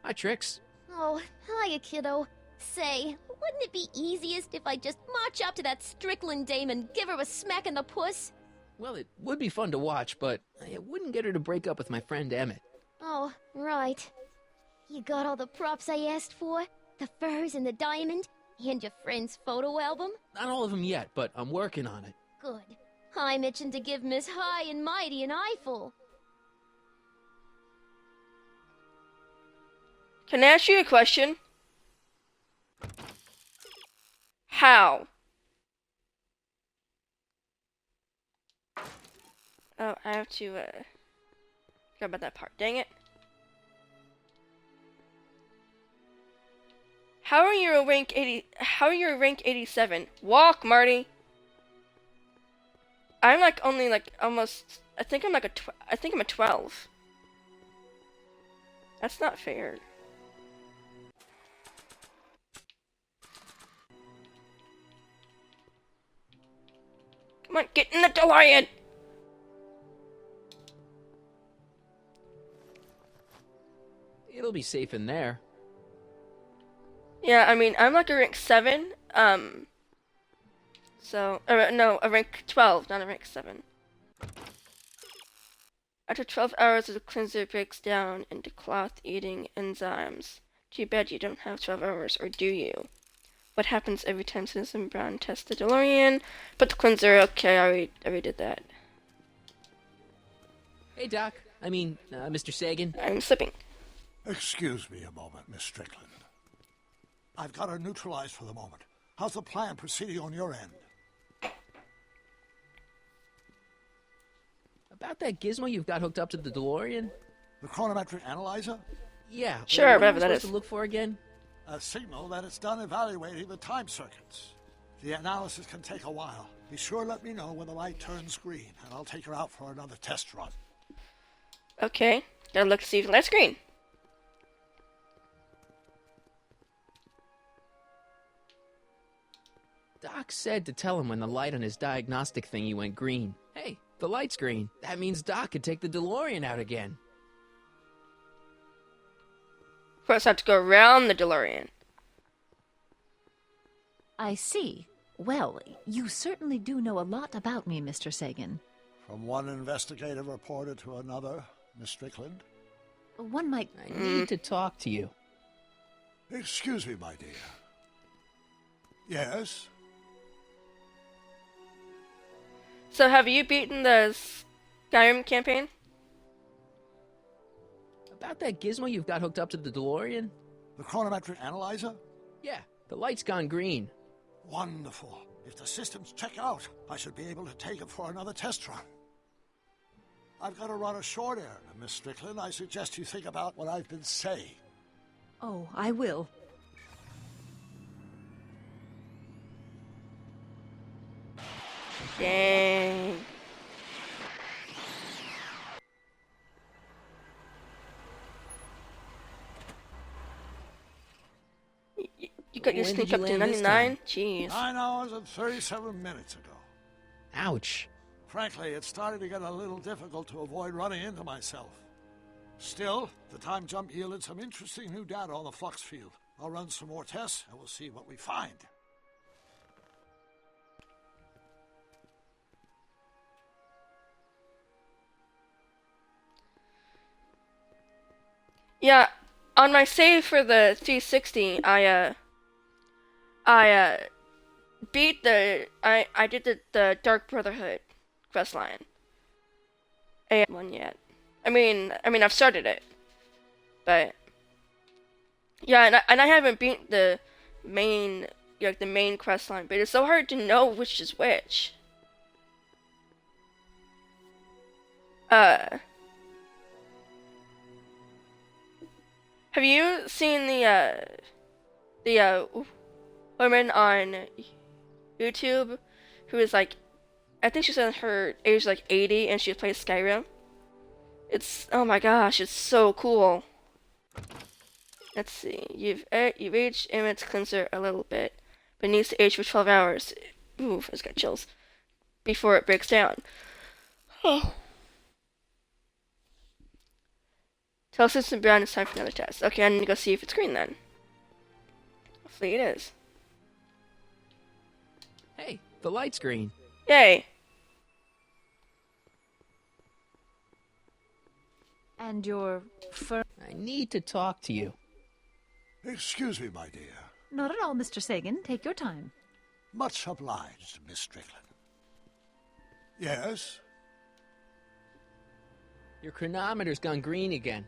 Hi, Trix. Oh, hiya, kiddo. Say, Wouldn't it be easiest if I just march up to that Strickland dame and give her a smack in the puss? Well, it would be fun to watch, but it wouldn't get her to break up with my friend Emmett. Oh, right. You got all the props I asked for? The furs and the diamond? And your friend's photo album? Not all of them yet, but I'm working on it. Good. I'm itching to give Miss High and Mighty an eyeful. Can I ask you a question? How? Oh, I have to, forgot about that part. Dang it. How are you a rank 80? How are you a rank 87? Walk, Marty. I'm like only like almost. I think I'm like I think I'm a 12. That's not fair. Come on, get in the DeLorean! It'll be safe in there. Yeah, I mean, I'm like a rank 7, so, no, a rank 12, not a rank 7. After 12 hours, the cleanser breaks down into cloth-eating enzymes. Too bad you don't have 12 hours, or do you? What happens every time Citizen Brown tests the DeLorean? Put the cleanser, okay, I already did that. Hey, Doc. Mr. Sagan. I'm slipping. Excuse me a moment, Miss Strickland. I've got her neutralized for the moment. How's the plan proceeding on your end? About that gizmo you've got hooked up to the DeLorean? The chronometric analyzer? Yeah. Sure, what am I whatever that is. supposed to look for again? A signal that it's done evaluating the time circuits. The analysis can take a while. Be sure to let me know when the light turns green, and I'll take her out for another test run. Okay, gotta look to see if the light's green. Doc said to tell him when the light on his diagnostic thingy went green. Hey, the light's green. That means Doc could take the DeLorean out again. First, I have to go around the DeLorean. I see. Well, you certainly do know a lot about me, Mr. Sagan. From one investigative reporter to another, Miss Strickland. One might... I need to talk to you. Excuse me, my dear. Yes? So, have you beaten the Skyrim campaign? About that gizmo you've got hooked up to the DeLorean? The chronometric analyzer? Yeah, the light's gone green. Wonderful. If the systems check out, I should be able to take it for another test run. I've got to run a short errand, Miss Strickland. I suggest you think about what I've been saying. Oh, I will. Dang. You got your When sneak did up you to land this 99? Jeez. 9 hours and 37 minutes ago. Ouch. Frankly, it started to get a little difficult to avoid running into myself. Still, the time jump yielded some interesting new data on the flux field. I'll run some more tests, and we'll see what we find. Yeah, on my save for the 360, I beat I did the Dark Brotherhood quest line. I haven't one yet. I mean, I've started it, but yeah, and I haven't beat the main, like the main quest line. But it's so hard to know which is which. Have you seen the woman on YouTube who is like, I think she's in her age like 80 and she plays Skyrim? It's, oh my gosh, it's so cool. Let's see, you've aged Emmett's cleanser a little bit, but needs to age for 12 hours. Ooh, I just got chills. Before it breaks down. Oh. Tell Citizen Brown it's time for another test. Okay, I need to go see if it's green then. Hopefully it is. Hey, the light's green. Yay. And your I need to talk to you. Excuse me, my dear. Not at all, Mr. Sagan. Take your time. Much obliged, Miss Strickland. Yes? Your chronometer's gone green again.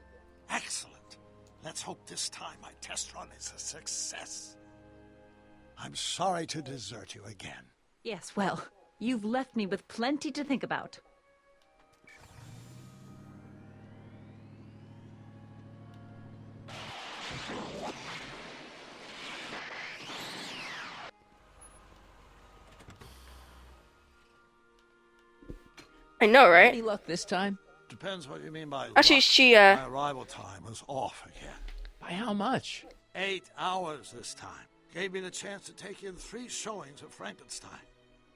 Excellent. Let's hope this time my test run is a success. I'm sorry to desert you again. Yes, well, you've left me with plenty to think about. I know, right? Any luck this time? Depends what you mean by Actually, luck. My arrival time was off again. By how much? 8 hours this time. Gave me the chance to take in 3 showings of Frankenstein.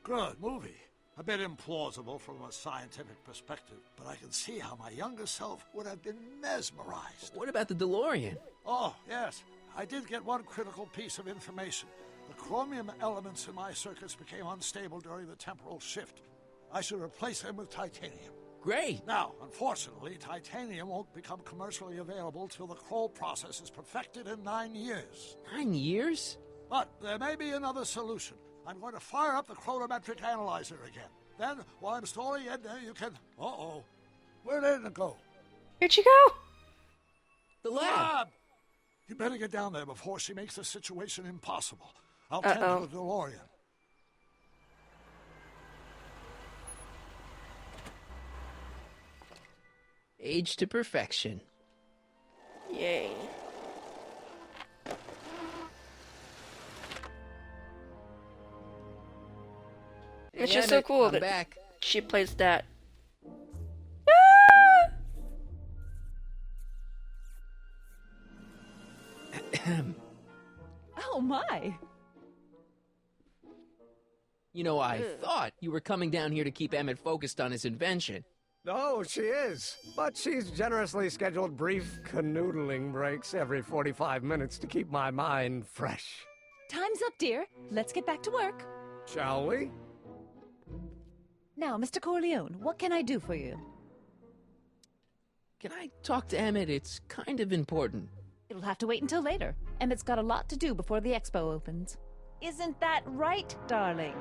Good movie. A bit implausible from a scientific perspective, but I can see how my younger self would have been mesmerized. What about the DeLorean? Oh, yes. I did get one critical piece of information. The chromium elements in my circuits became unstable during the temporal shift. I should replace them with titanium. Great. Now, unfortunately, titanium won't become commercially available till the Kroll process is perfected in 9 years. 9 years? But there may be another solution. I'm going to fire up the chronometric analyzer again. Then, while I'm storing it there, you can... Uh-oh. Where did it go? Where'd you go? The lab. You better get down there before she makes the situation impossible. I'll tend to the DeLorean. Age to perfection. Yay. It's just so cool that back. she plays that. Oh my! You know, I thought you were coming down here to keep Emmett focused on his invention. Oh, she is. But she's generously scheduled brief canoodling breaks every 45 minutes to keep my mind fresh. Time's up, dear. Let's get back to work. Shall we? Now, Mr. Corleone, what can I do for you? Can I talk to Emmett? It's kind of important. It'll have to wait until later. Emmett's got a lot to do before the expo opens. Isn't that right, darling?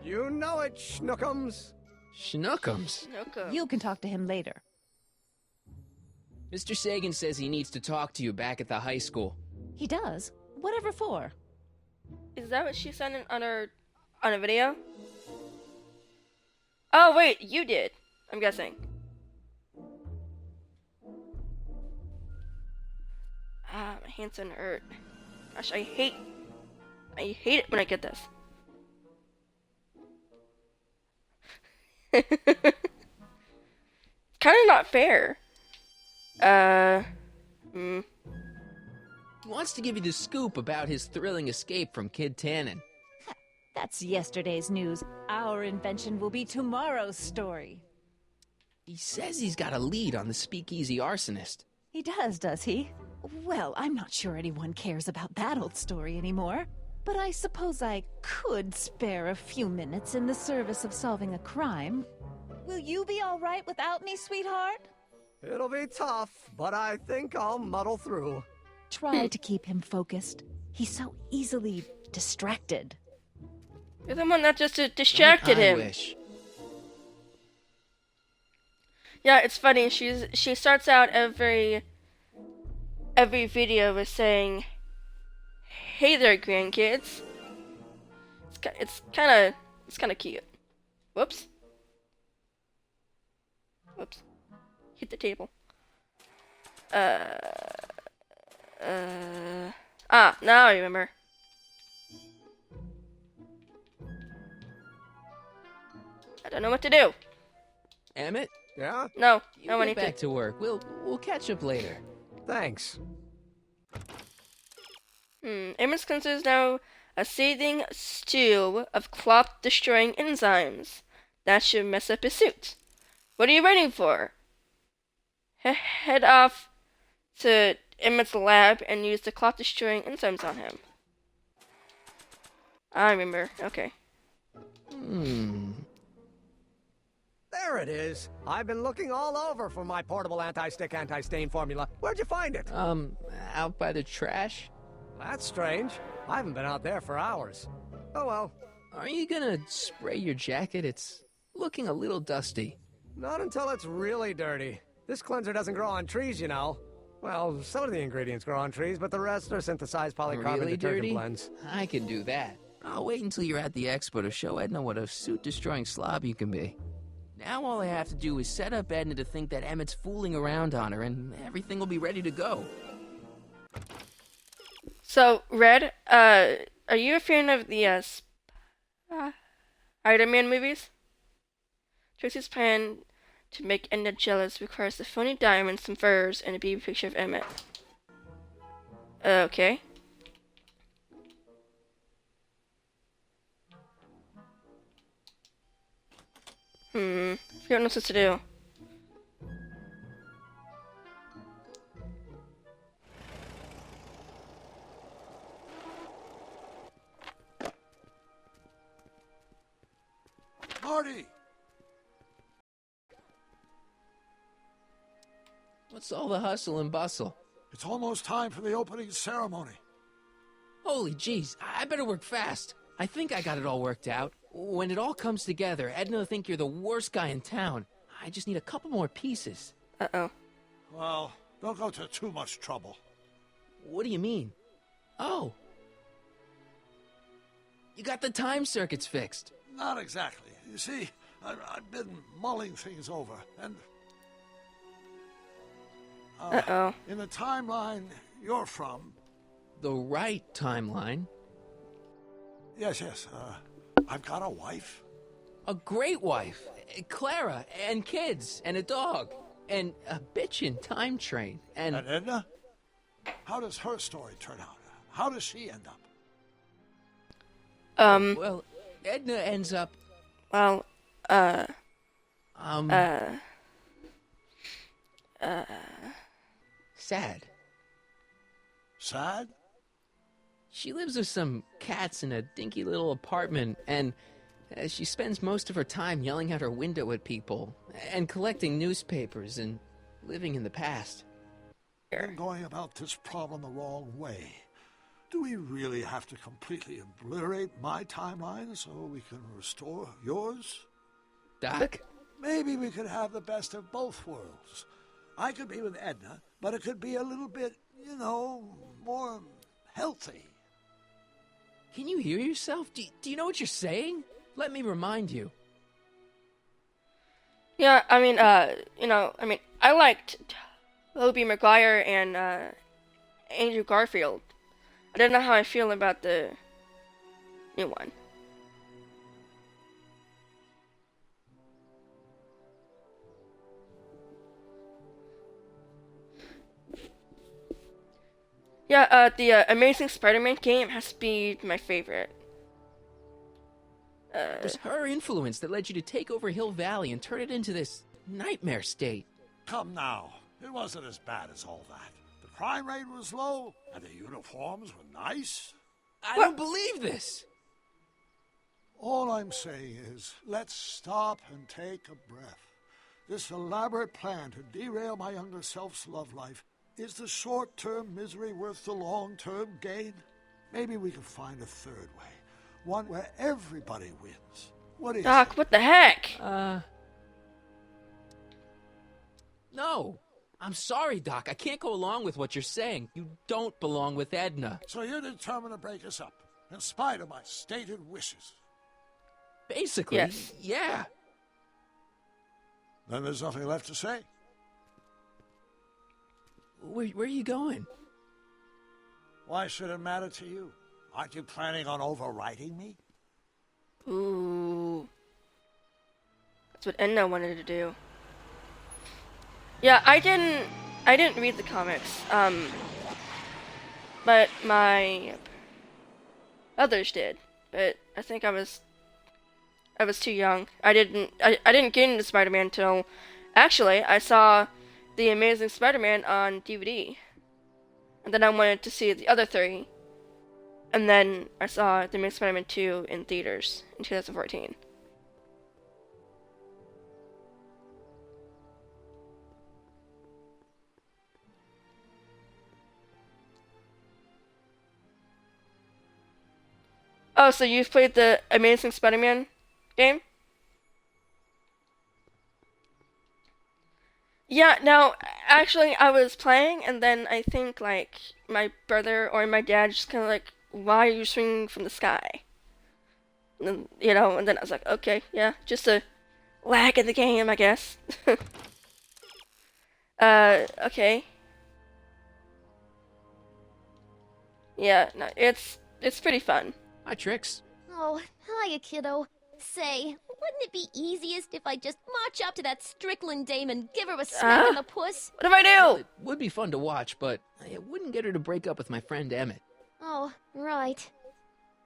You know it, Schnookums. Schnookums? You can talk to him later. Mr. Sagan says he needs to talk to you back at the high school. He does? Whatever for? Is that what she sent on a video? Oh wait, you did. I'm guessing. Ah, my hands are hurt. Gosh, I hate it when I get this. Kind of not fair. He wants to give you the scoop about his thrilling escape from Kid Tannen. That's yesterday's news. Our invention will be tomorrow's story. He says he's got a lead on the speakeasy arsonist. He does he? Well, I'm not sure anyone cares about that old story anymore. But I suppose I could spare a few minutes in the service of solving a crime. Will you be all right without me, sweetheart? It'll be tough, but I think I'll muddle through. Try to keep him focused. He's so easily distracted. You're the one that just distracted him. Wish. Yeah, it's funny. She starts out every video with saying, "Hey there, grandkids." It's kind of cute. Whoops. Hit the table. Now I remember. I don't know what to do. Emmett? Yeah? No, You I get need back to. to work. We'll catch up later. Thanks. Emmett's considers now a seething stew of clot-destroying enzymes. That should mess up his suit. What are you waiting for? Head off to Emmett's lab and use the clot-destroying enzymes on him. I remember. Okay. There it is. I've been looking all over for my portable anti-stick, anti-stain formula. Where'd you find it? Out by the trash? That's strange. I haven't been out there for hours. Oh well. Are you gonna spray your jacket? It's looking a little dusty. Not until it's really dirty. This cleanser doesn't grow on trees, you know. Well, some of the ingredients grow on trees, but the rest are synthesized polycarbonate Really detergent dirty? blends. I can do that. I'll wait until you're at the expo to show Edna what a suit-destroying slob you can be. Now all I have to do is set up Edna to think that Emmett's fooling around on her, and everything will be ready to go. So, Red, are you a fan of the Iron Man movies? Tracy's plan to make Edna jealous requires the phony diamonds, some furs, and a baby picture of Emmett. Okay. I don't know what to do. Marty! What's all the hustle and bustle? It's almost time for the opening ceremony. Holy jeez, I better work fast. I think I got it all worked out. When it all comes together, Edna will think you're the worst guy in town. I just need a couple more pieces. Uh-oh. Well, don't go to too much trouble. What do you mean? Oh. You got the time circuits fixed. Not exactly. You see, I've been mulling things over, and... Uh-oh. In the timeline you're from... The right timeline? Yes. I've got a wife. A great wife. Clara, and kids, and a dog, and a bitchin' time train, and... And Edna? How does her story turn out? How does she end up? Well, Edna ends up... Well, sad. Sad? She lives with some cats in a dinky little apartment, and she spends most of her time yelling out her window at people, and collecting newspapers, and living in the past. You're going about this problem the wrong way. Do we really have to completely obliterate my timeline so we can restore yours? Doc? Maybe we could have the best of both worlds. I could be with Edna, but it could be a little bit, you know, more healthy. Can you hear yourself? Do you know what you're saying? Let me remind you. yeah, I mean, I liked Tobey Maguire and Andrew Garfield. I don't know how I feel about the new one. Yeah, the Amazing Spider-Man game has to be my favorite. It was her influence that led you to take over Hill Valley and turn it into this nightmare state. Come now. It wasn't as bad as all that. The crime rate was low, and the uniforms were nice. I don't believe this! All I'm saying is, let's stop and take a breath. This elaborate plan to derail my younger self's love life, is the short-term misery worth the long-term gain? Maybe we could find a third way. One where everybody wins. What is Doc, what the heck? No. I'm sorry, Doc. I can't go along with what you're saying. You don't belong with Edna. So you're determined to break us up, in spite of my stated wishes? Basically, yes. Yeah. Then there's nothing left to say. Where are you going? Why should it matter to you? Aren't you planning on overriding me? Ooh. That's what Edna wanted to do. Yeah, I didn't read the comics, but my others did. But I think I was too young. I didn't get into Spider-Man until, actually, I saw The Amazing Spider-Man on DVD. And then I wanted to see the other three. And then I saw The Amazing Spider-Man 2 in theaters in 2014. Oh, so you've played the Amazing Spider-Man game? Yeah, no, actually, I was playing, and then I think, like, my brother or my dad just kind of like, why are you swinging from the sky? And then, you know, and then I was like, okay, yeah, just a lag in the game, I guess. Okay. Yeah, no, it's pretty fun. Hi, Trix. Oh, hiya, kiddo. Say, wouldn't it be easiest if I just march up to that Strickland dame and give her a smack in the puss? What if I do? Well, it would be fun to watch, but it wouldn't get her to break up with my friend Emmett. Oh, right.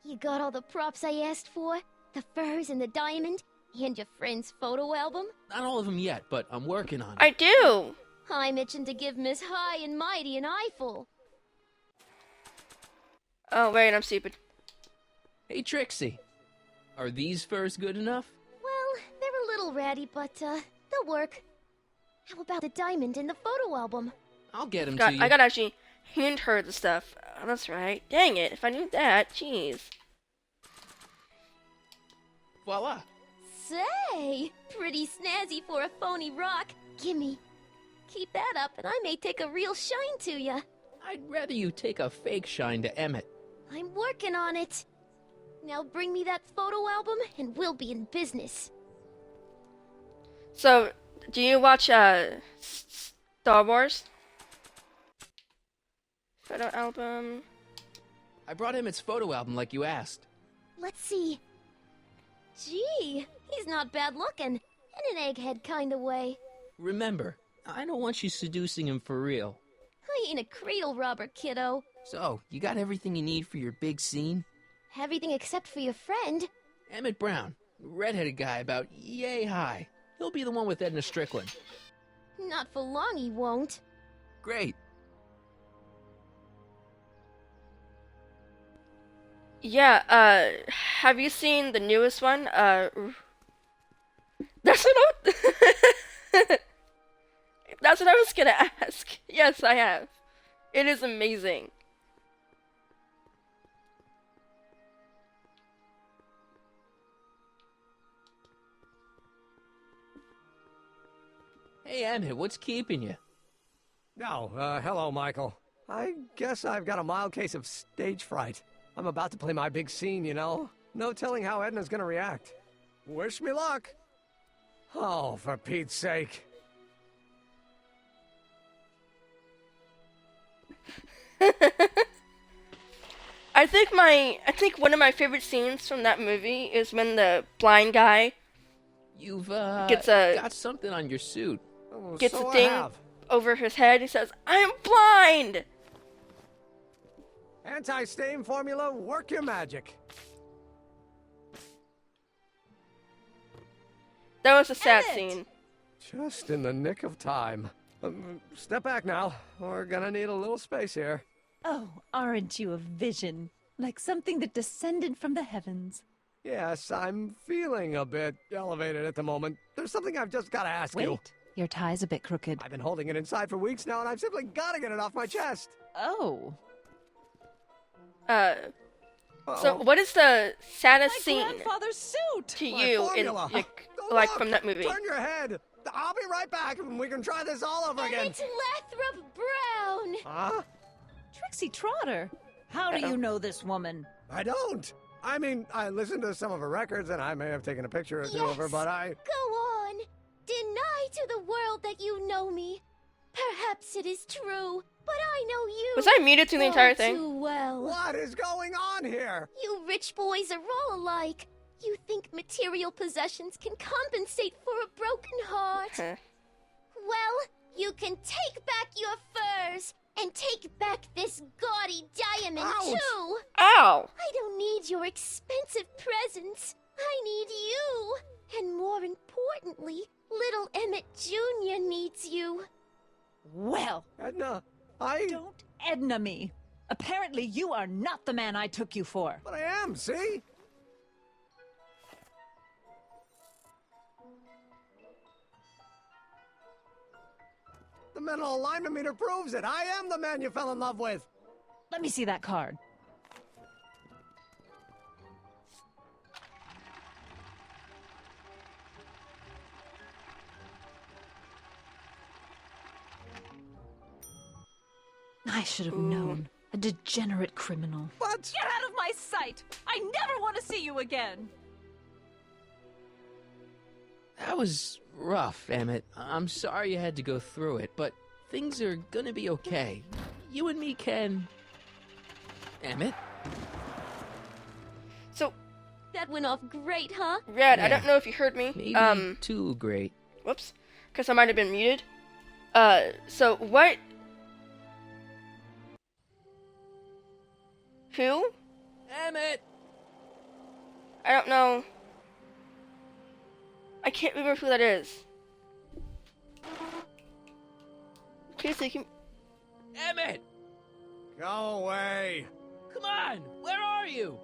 You got all the props I asked for? The furs and the diamond? And your friend's photo album? Not all of them yet, but I'm working on it. I do! I'm itching to give Miss High and Mighty an eyeful. Oh, wait, I'm stupid. Hey, Trixie. Are these furs good enough? Well, they're a little ratty, but, they'll work. How about the diamond in the photo album? I'll get him to you. I gotta actually hand her the stuff. Oh, that's right. Dang it, if I knew that, jeez. Voila. Say, pretty snazzy for a phony rock. Gimme. Keep that up, and I may take a real shine to ya. I'd rather you take a fake shine to Emmett. I'm working on it. Now bring me that photo album, and we'll be in business. So, do you watch, Star Wars? Photo album. I brought Emmett's photo album like you asked. Let's see. Gee, he's not bad looking. In an egghead kind of way. Remember, I don't want you seducing him for real. I ain't a cradle robber, kiddo. So, you got everything you need for your big scene? Everything except for your friend. Emmett Brown, redheaded guy about yay high. He'll be the one with Edna Strickland. Not for long he won't. Great. Yeah, have you seen the newest one? That's what that's what I was gonna ask. Yes, I have. It is amazing. Hey, Emmett, what's keeping you? No, hello, Michael. I guess I've got a mild case of stage fright. I'm about to play my big scene, you know? No telling how Edna's gonna react. Wish me luck. Oh, for Pete's sake. I think one of my favorite scenes from that movie is when the blind guy You've, gets got something on your suit. Oh, gets so a I thing have. over his head. He says, "I'm blind." Anti-stain formula, work your magic. That was a sad Emmett! scene. Just in the nick of time. Step back now. We're gonna need a little space here. Oh, aren't you a vision? Like something that descended from the heavens. Yes, I'm feeling a bit elevated at the moment. There's something I've just got to ask you. Wait, your tie's a bit crooked. I've been holding it inside for weeks now, and I've simply got to get it off my chest. Oh. So what is the saddest My scene grandfather's suit! to My you in formula. like Look, from that movie? Turn your head. I'll be right back, and we can try this all over again. It's Lathrop Brown! Huh? Trixie Trotter! How do you know this woman? I don't. I mean, I listened to some of her records, and I may have taken a picture or two of her, but I... Go on. Deny to the world that you know me. Perhaps it is true, but I know you. Was I muted through the entire all thing? Too well. What is going on here? You rich boys are all alike. You think material possessions can compensate for a broken heart. Well, you can take back your furs and take back this gaudy diamond, Ouch. too. Ow! I don't need your expensive presents. I need you. And more importantly, little Emmett Jr. needs you. Well, Edna, don't Edna me. Apparently you are not the man I took you for. But I am, see? The mental alignment meter proves it. I am the man you fell in love with. Let me see that card. I should have known. A degenerate criminal. What? Get out of my sight! I never want to see you again! That was rough, Emmett. I'm sorry you had to go through it, but things are gonna be okay. You and me can... Emmett? So... That went off great, huh? Red, Yeah. I don't know if you heard me. Maybe too great. Whoops. Because I might have been muted. So what... Who? Emmett! I don't know. I can't remember who that is. Casey, can... Emmett! Go away. Come on! Where are you?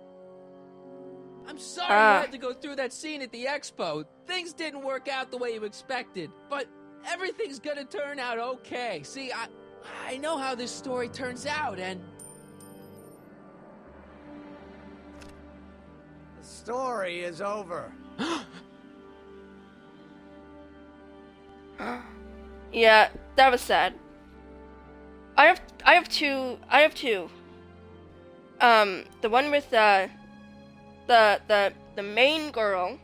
I'm sorry you had to go through that scene at the expo. Things didn't work out the way you expected, but everything's gonna turn out okay. See, I know how this story turns out, and... The story is over. Yeah, that was sad. I have two. The one with the main girl.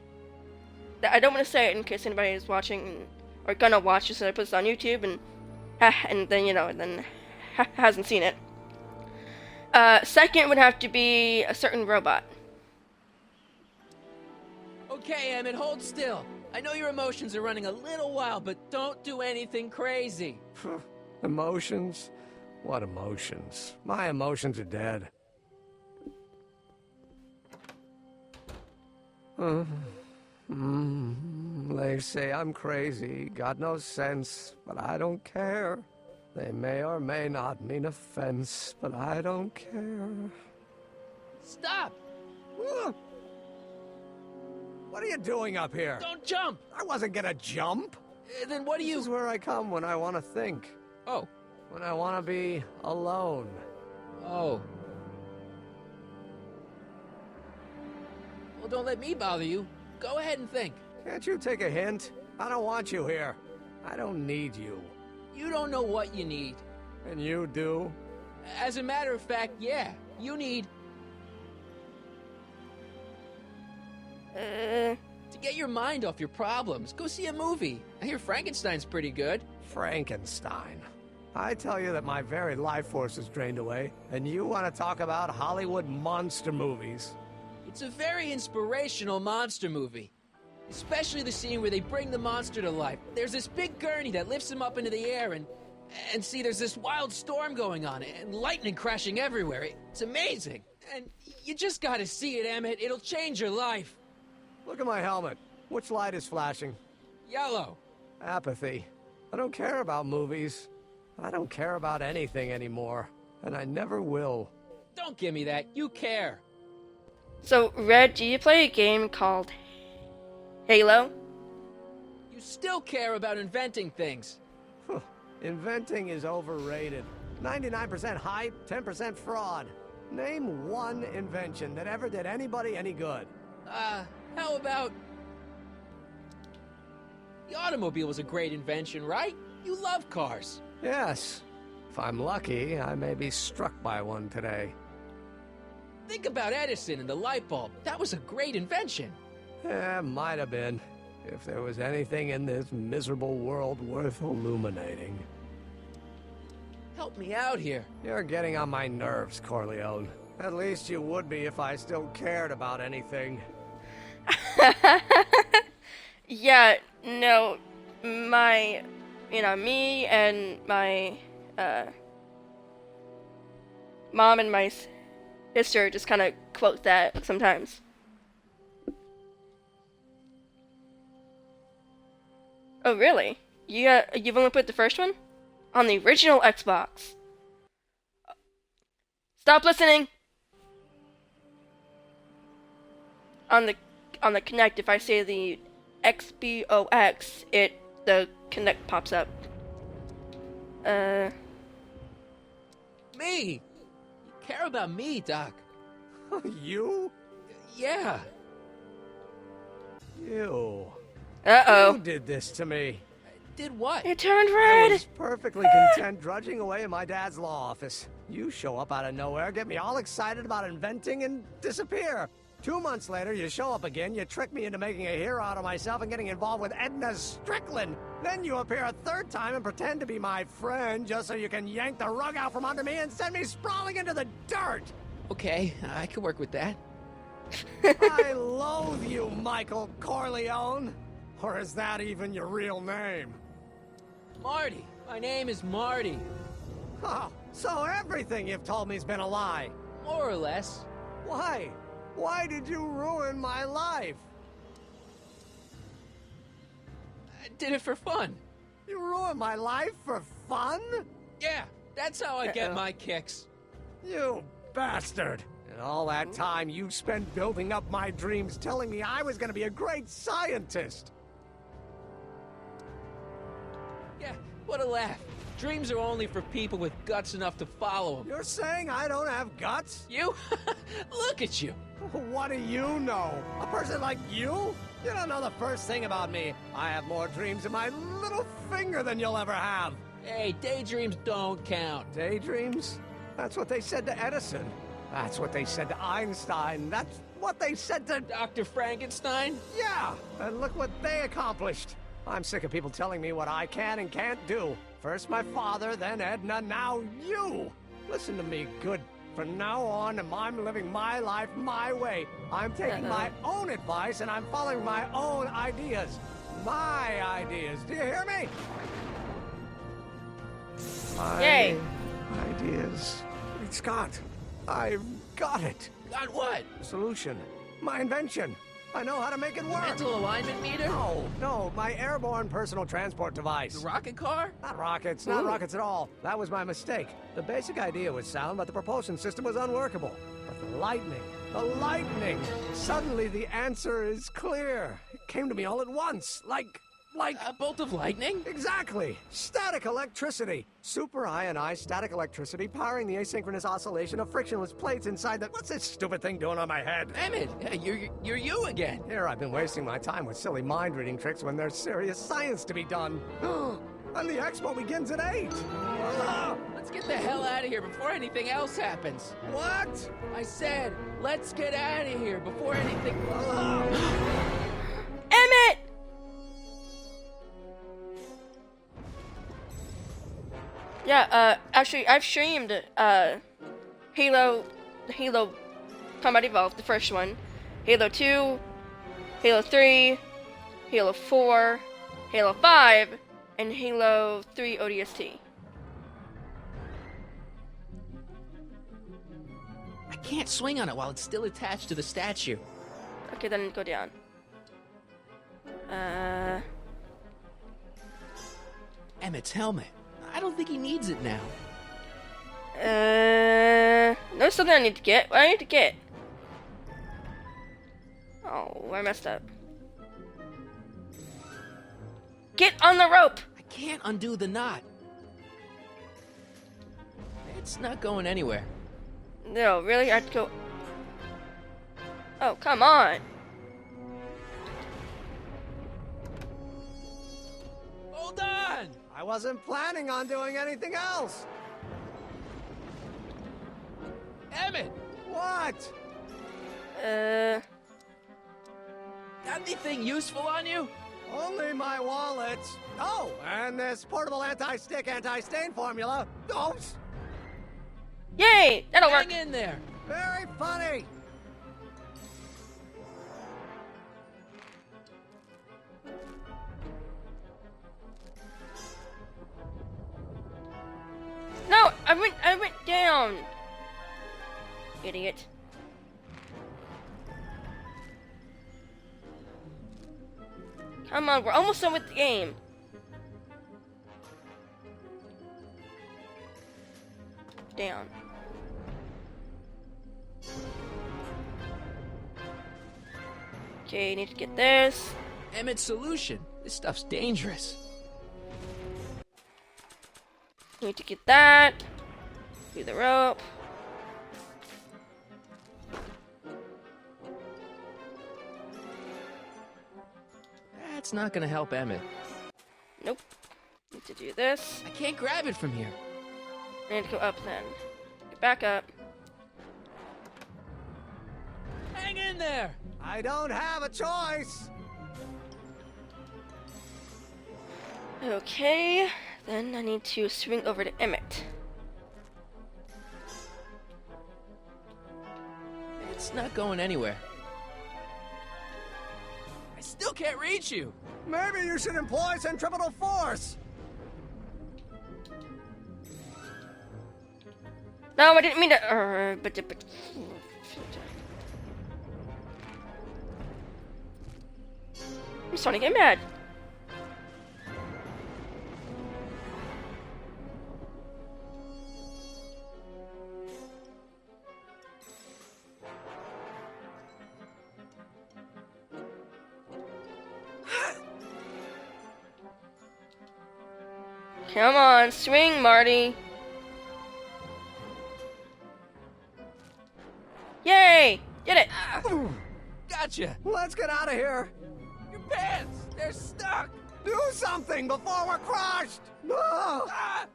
That I don't want to say it in case anybody is watching or gonna watch this. So I put this on YouTube and then hasn't seen it. Second would have to be a certain robot. Okay, Emmett, hold still. I know your emotions are running a little wild, but don't do anything crazy. Emotions? What emotions? My emotions are dead. They say I'm crazy, got no sense, but I don't care. They may or may not mean offense, but I don't care. Stop! What are you doing up here? Don't jump! I wasn't gonna jump. Then what do you... This is where I come when I want to think. Oh. When I want to be alone. Oh. Well, don't let me bother you. Go ahead and think. Can't you take a hint? I don't want you here. I don't need you. You don't know what you need. And you do? As a matter of fact, yeah. You need... To get your mind off your problems, go see a movie. I hear Frankenstein's pretty good. Frankenstein. I tell you that my very life force is drained away, and you want to talk about Hollywood monster movies. It's a very inspirational monster movie. Especially the scene where they bring the monster to life. There's this big gurney that lifts him up into the air, and see, there's this wild storm going on, and lightning crashing everywhere. It's amazing. And you just gotta see it, Emmett. It'll change your life. Look at my helmet. Which light is flashing? Yellow. Apathy. I don't care about movies. I don't care about anything anymore. And I never will. Don't give me that. You care. So, Red, do you play a game called Halo? You still care about inventing things. Inventing is overrated. 99% hype, 10% fraud. Name one invention that ever did anybody any good. How about... The automobile was a great invention, right? You love cars. Yes. If I'm lucky, I may be struck by one today. Think about Edison and the light bulb. That was a great invention. Yeah, might have been. If there was anything in this miserable world worth illuminating. Help me out here. You're getting on my nerves, Corleone. At least you would be if I still cared about anything. Yeah, no, me and my, mom and my sister just kind of quote that sometimes. Oh, really? You've only put the first one? On the original Xbox? Stop listening! On the Kinect, if I say the XBOX, the Kinect pops up. Me! You care about me, Doc. You? Yeah. You. Uh-oh. You did this to me. Did what? It turned I red! was perfectly content drudging away in my dad's law office. You show up out of nowhere, get me all excited about inventing, and disappear. 2 months later, you show up again, you trick me into making a hero out of myself and getting involved with Edna Strickland. Then you appear a third time and pretend to be my friend just so you can yank the rug out from under me and send me sprawling into the dirt. Okay, I can work with that. I loathe you, Michael Corleone. Or is that even your real name? Marty. My name is Marty. Oh, so everything you've told me's been a lie. More or less. Why? Why did you ruin my life? I did it for fun. You ruined my life for fun? Yeah, that's how I get my kicks. You bastard. And all that time you spent building up my dreams, telling me I was going to be a great scientist. Yeah, what a laugh. Dreams are only for people with guts enough to follow them. You're saying I don't have guts? You? Look at you. What do you know? A person like you? You don't know the first thing about me. I have more dreams in my little finger than you'll ever have. Hey, daydreams don't count. Daydreams? That's what they said to Edison. That's what they said to Einstein. That's what they said to Dr. Frankenstein? Yeah, and look what they accomplished. I'm sick of people telling me what I can and can't do. First my father, then Edna, now you. Listen to me, good. From now on, I'm living my life my way. I'm taking my own advice and I'm following my own ideas. My ideas. Do you hear me? Yay. Ideas. Wait, Scott, I've got it. Got what? Solution. My invention. I know how to make it work. Mental alignment meter? No, my airborne personal transport device. The rocket car? Not rockets at all. That was my mistake. The basic idea was sound, but the propulsion system was unworkable. But the lightning. Suddenly the answer is clear. It came to me all at once, like a bolt of lightning? Exactly. Static electricity. Super ionized static electricity powering the asynchronous oscillation of frictionless plates inside the... What's this stupid thing doing on my head? Emmett, you're you again. Here I've been wasting my time with silly mind-reading tricks when there's serious science to be done. And the expo begins at 8. Let's get the hell out of here before anything else happens. What? I said, let's get out of here before anything... Emmett! Yeah, actually, I've streamed, Halo Combat Evolved, the first one, Halo 2, Halo 3, Halo 4, Halo 5, and Halo 3 ODST. I can't swing on it while it's still attached to the statue. Okay, then go down. Emmett's helmet. I don't think he needs it now. No, something I need to get. What I need to get? Oh, I messed up. Get on the rope! I can't undo the knot. It's not going anywhere. No, really? I have to go... Oh, come on! Hold on! I wasn't planning on doing anything else. Emmett! What? Got anything useful on you? Only my wallet. Oh, and this portable anti-stick, anti-stain formula. Oops. Yay! That'll work. Hang in there. Very funny. No, I went down. Idiot. Come on, we're almost done with the game. Down. Okay, need to get this. Emmett's solution. This stuff's dangerous. Need to get that. Do the rope. That's not gonna help Emmett. Nope. do this. I can't grab it from here. I need to go up then. Get back up. Hang in there! I don't have a choice! Okay, then I need to swing over to Emmett. It's not going anywhere. I still can't reach you! Maybe you should employ centripetal force! No, I didn't mean to. But. I'm starting to get mad. Come on, swing, Marty. Yay! Get it! Gotcha! Let's get out of here! Your pants! They're stuck! Do something before we're crushed! Ah!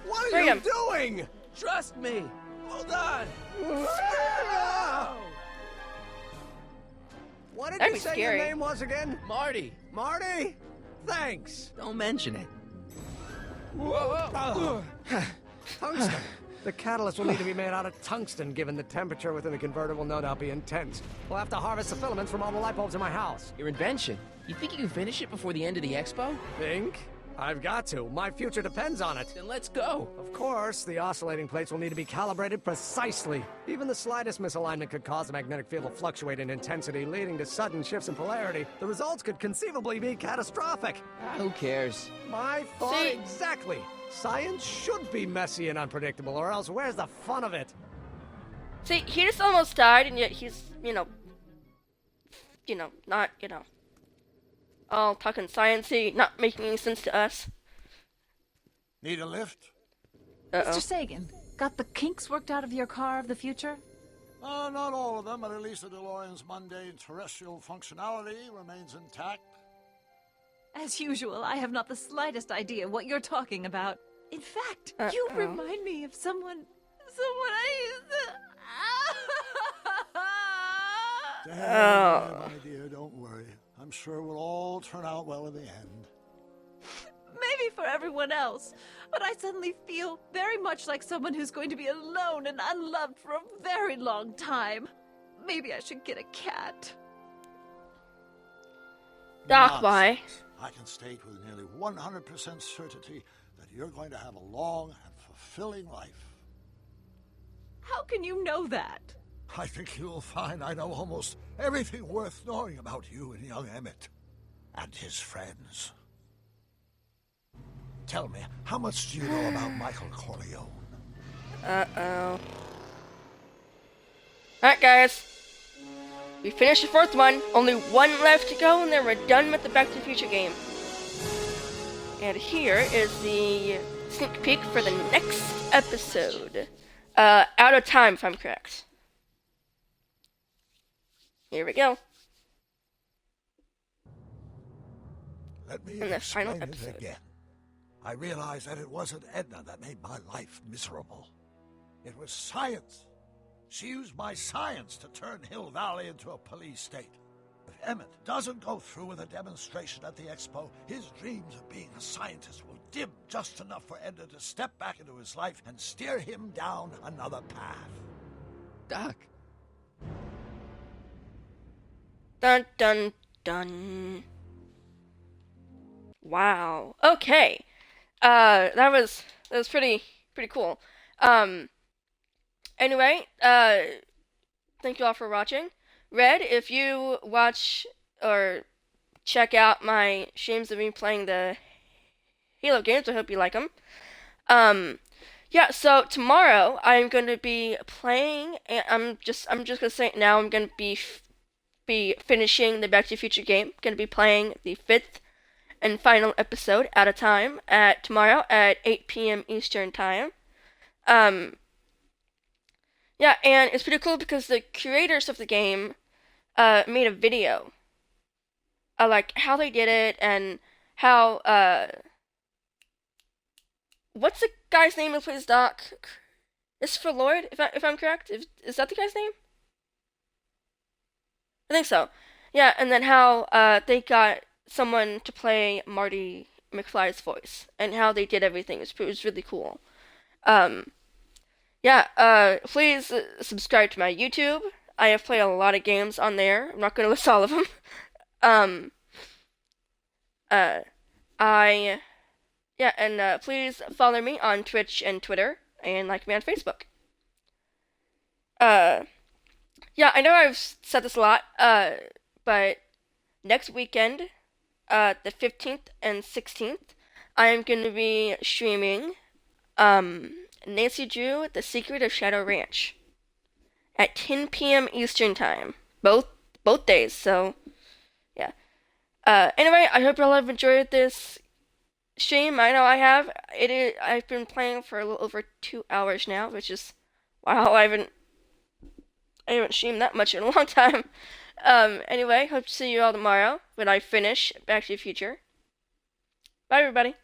What are you doing? Trust me! Hold on! What did That'd you be say scary. your name was again? Marty! Marty? Thanks. Don't mention it. Whoa. Tungsten. The catalyst will need to be made out of tungsten, given the temperature within the converter will no doubt be intense. We'll have to harvest the filaments from all the light bulbs in my house. Your invention. You think you can finish it before the end of the expo? Think? I've got to. My future depends on it. Then let's go. Of course, the oscillating plates will need to be calibrated precisely. Even the slightest misalignment could cause the magnetic field to fluctuate in intensity, leading to sudden shifts in polarity. The results could conceivably be catastrophic. Who cares? My thought exactly. Science should be messy and unpredictable, or else where's the fun of it? See, he just almost died, and yet he's, not, all talking sciencey, not making any sense to us. Need a lift? Mr. Sagan, got the kinks worked out of your car of the future? Not all of them, but at least the DeLorean's mundane terrestrial functionality remains intact. As usual, I have not the slightest idea what you're talking about. In fact, you remind me of someone I used to... My dear, don't worry. I'm sure we'll all turn out well in the end. Maybe for everyone else, but I suddenly feel very much like someone who's going to be alone and unloved for a very long time. Maybe I should get a cat. Doc, why? I can state with nearly 100% certainty that you're going to have a long and fulfilling life. How can you know that? I think you'll find I know almost everything worth knowing about you and young Emmett. And his friends. Tell me, how much do you know about Michael Corleone? Uh-oh. Alright, guys. We finished the fourth one. Only one left to go, and then we're done with the Back to the Future game. And here is the sneak peek for the next episode. Out of time, if I'm correct. Here we go. Let me In the final explain it episode. again. I realized that it wasn't Edna that made my life miserable. It was science. She used my science to turn Hill Valley into a police state. If Emmett doesn't go through with a demonstration at the expo, his dreams of being a scientist will dim just enough for Edna to step back into his life and steer him down another path. Doc. Dun dun dun. Wow. Okay. That was pretty cool. Anyway, thank you all for watching. Red, if you watch or check out my streams of me playing the Halo games, I hope you like them. Yeah, so tomorrow I'm going to be playing, and I'm just gonna say it now, I'm going to be finishing the Back to the Future game. Going to be playing the 5th and final episode at a time tomorrow at 8 p.m. Eastern Time. Yeah, and it's pretty cool because the creators of the game made a video like how they did it and how what's the guy's name who plays Doc? Christopher Lloyd, if I'm correct. Is that the guy's name? I think so. Yeah, and then how they got someone to play Marty McFly's voice and how they did everything. It was really cool. Yeah, please subscribe to my YouTube. I have played a lot of games on there. I'm not going to list all of them. Please follow me on Twitch and Twitter, and like me on Facebook. Yeah, I know I've said this a lot, but next weekend, the 15th and 16th, I am going to be streaming, Nancy Drew, The Secret of Shadow Ranch at 10 p.m. Eastern Time. Both days, so yeah. Anyway, I hope y'all have enjoyed this stream. I know I have. I've been playing for a little over 2 hours now, which is wow, I haven't streamed that much in a long time. Anyway, hope to see you all tomorrow when I finish Back to the Future. Bye everybody.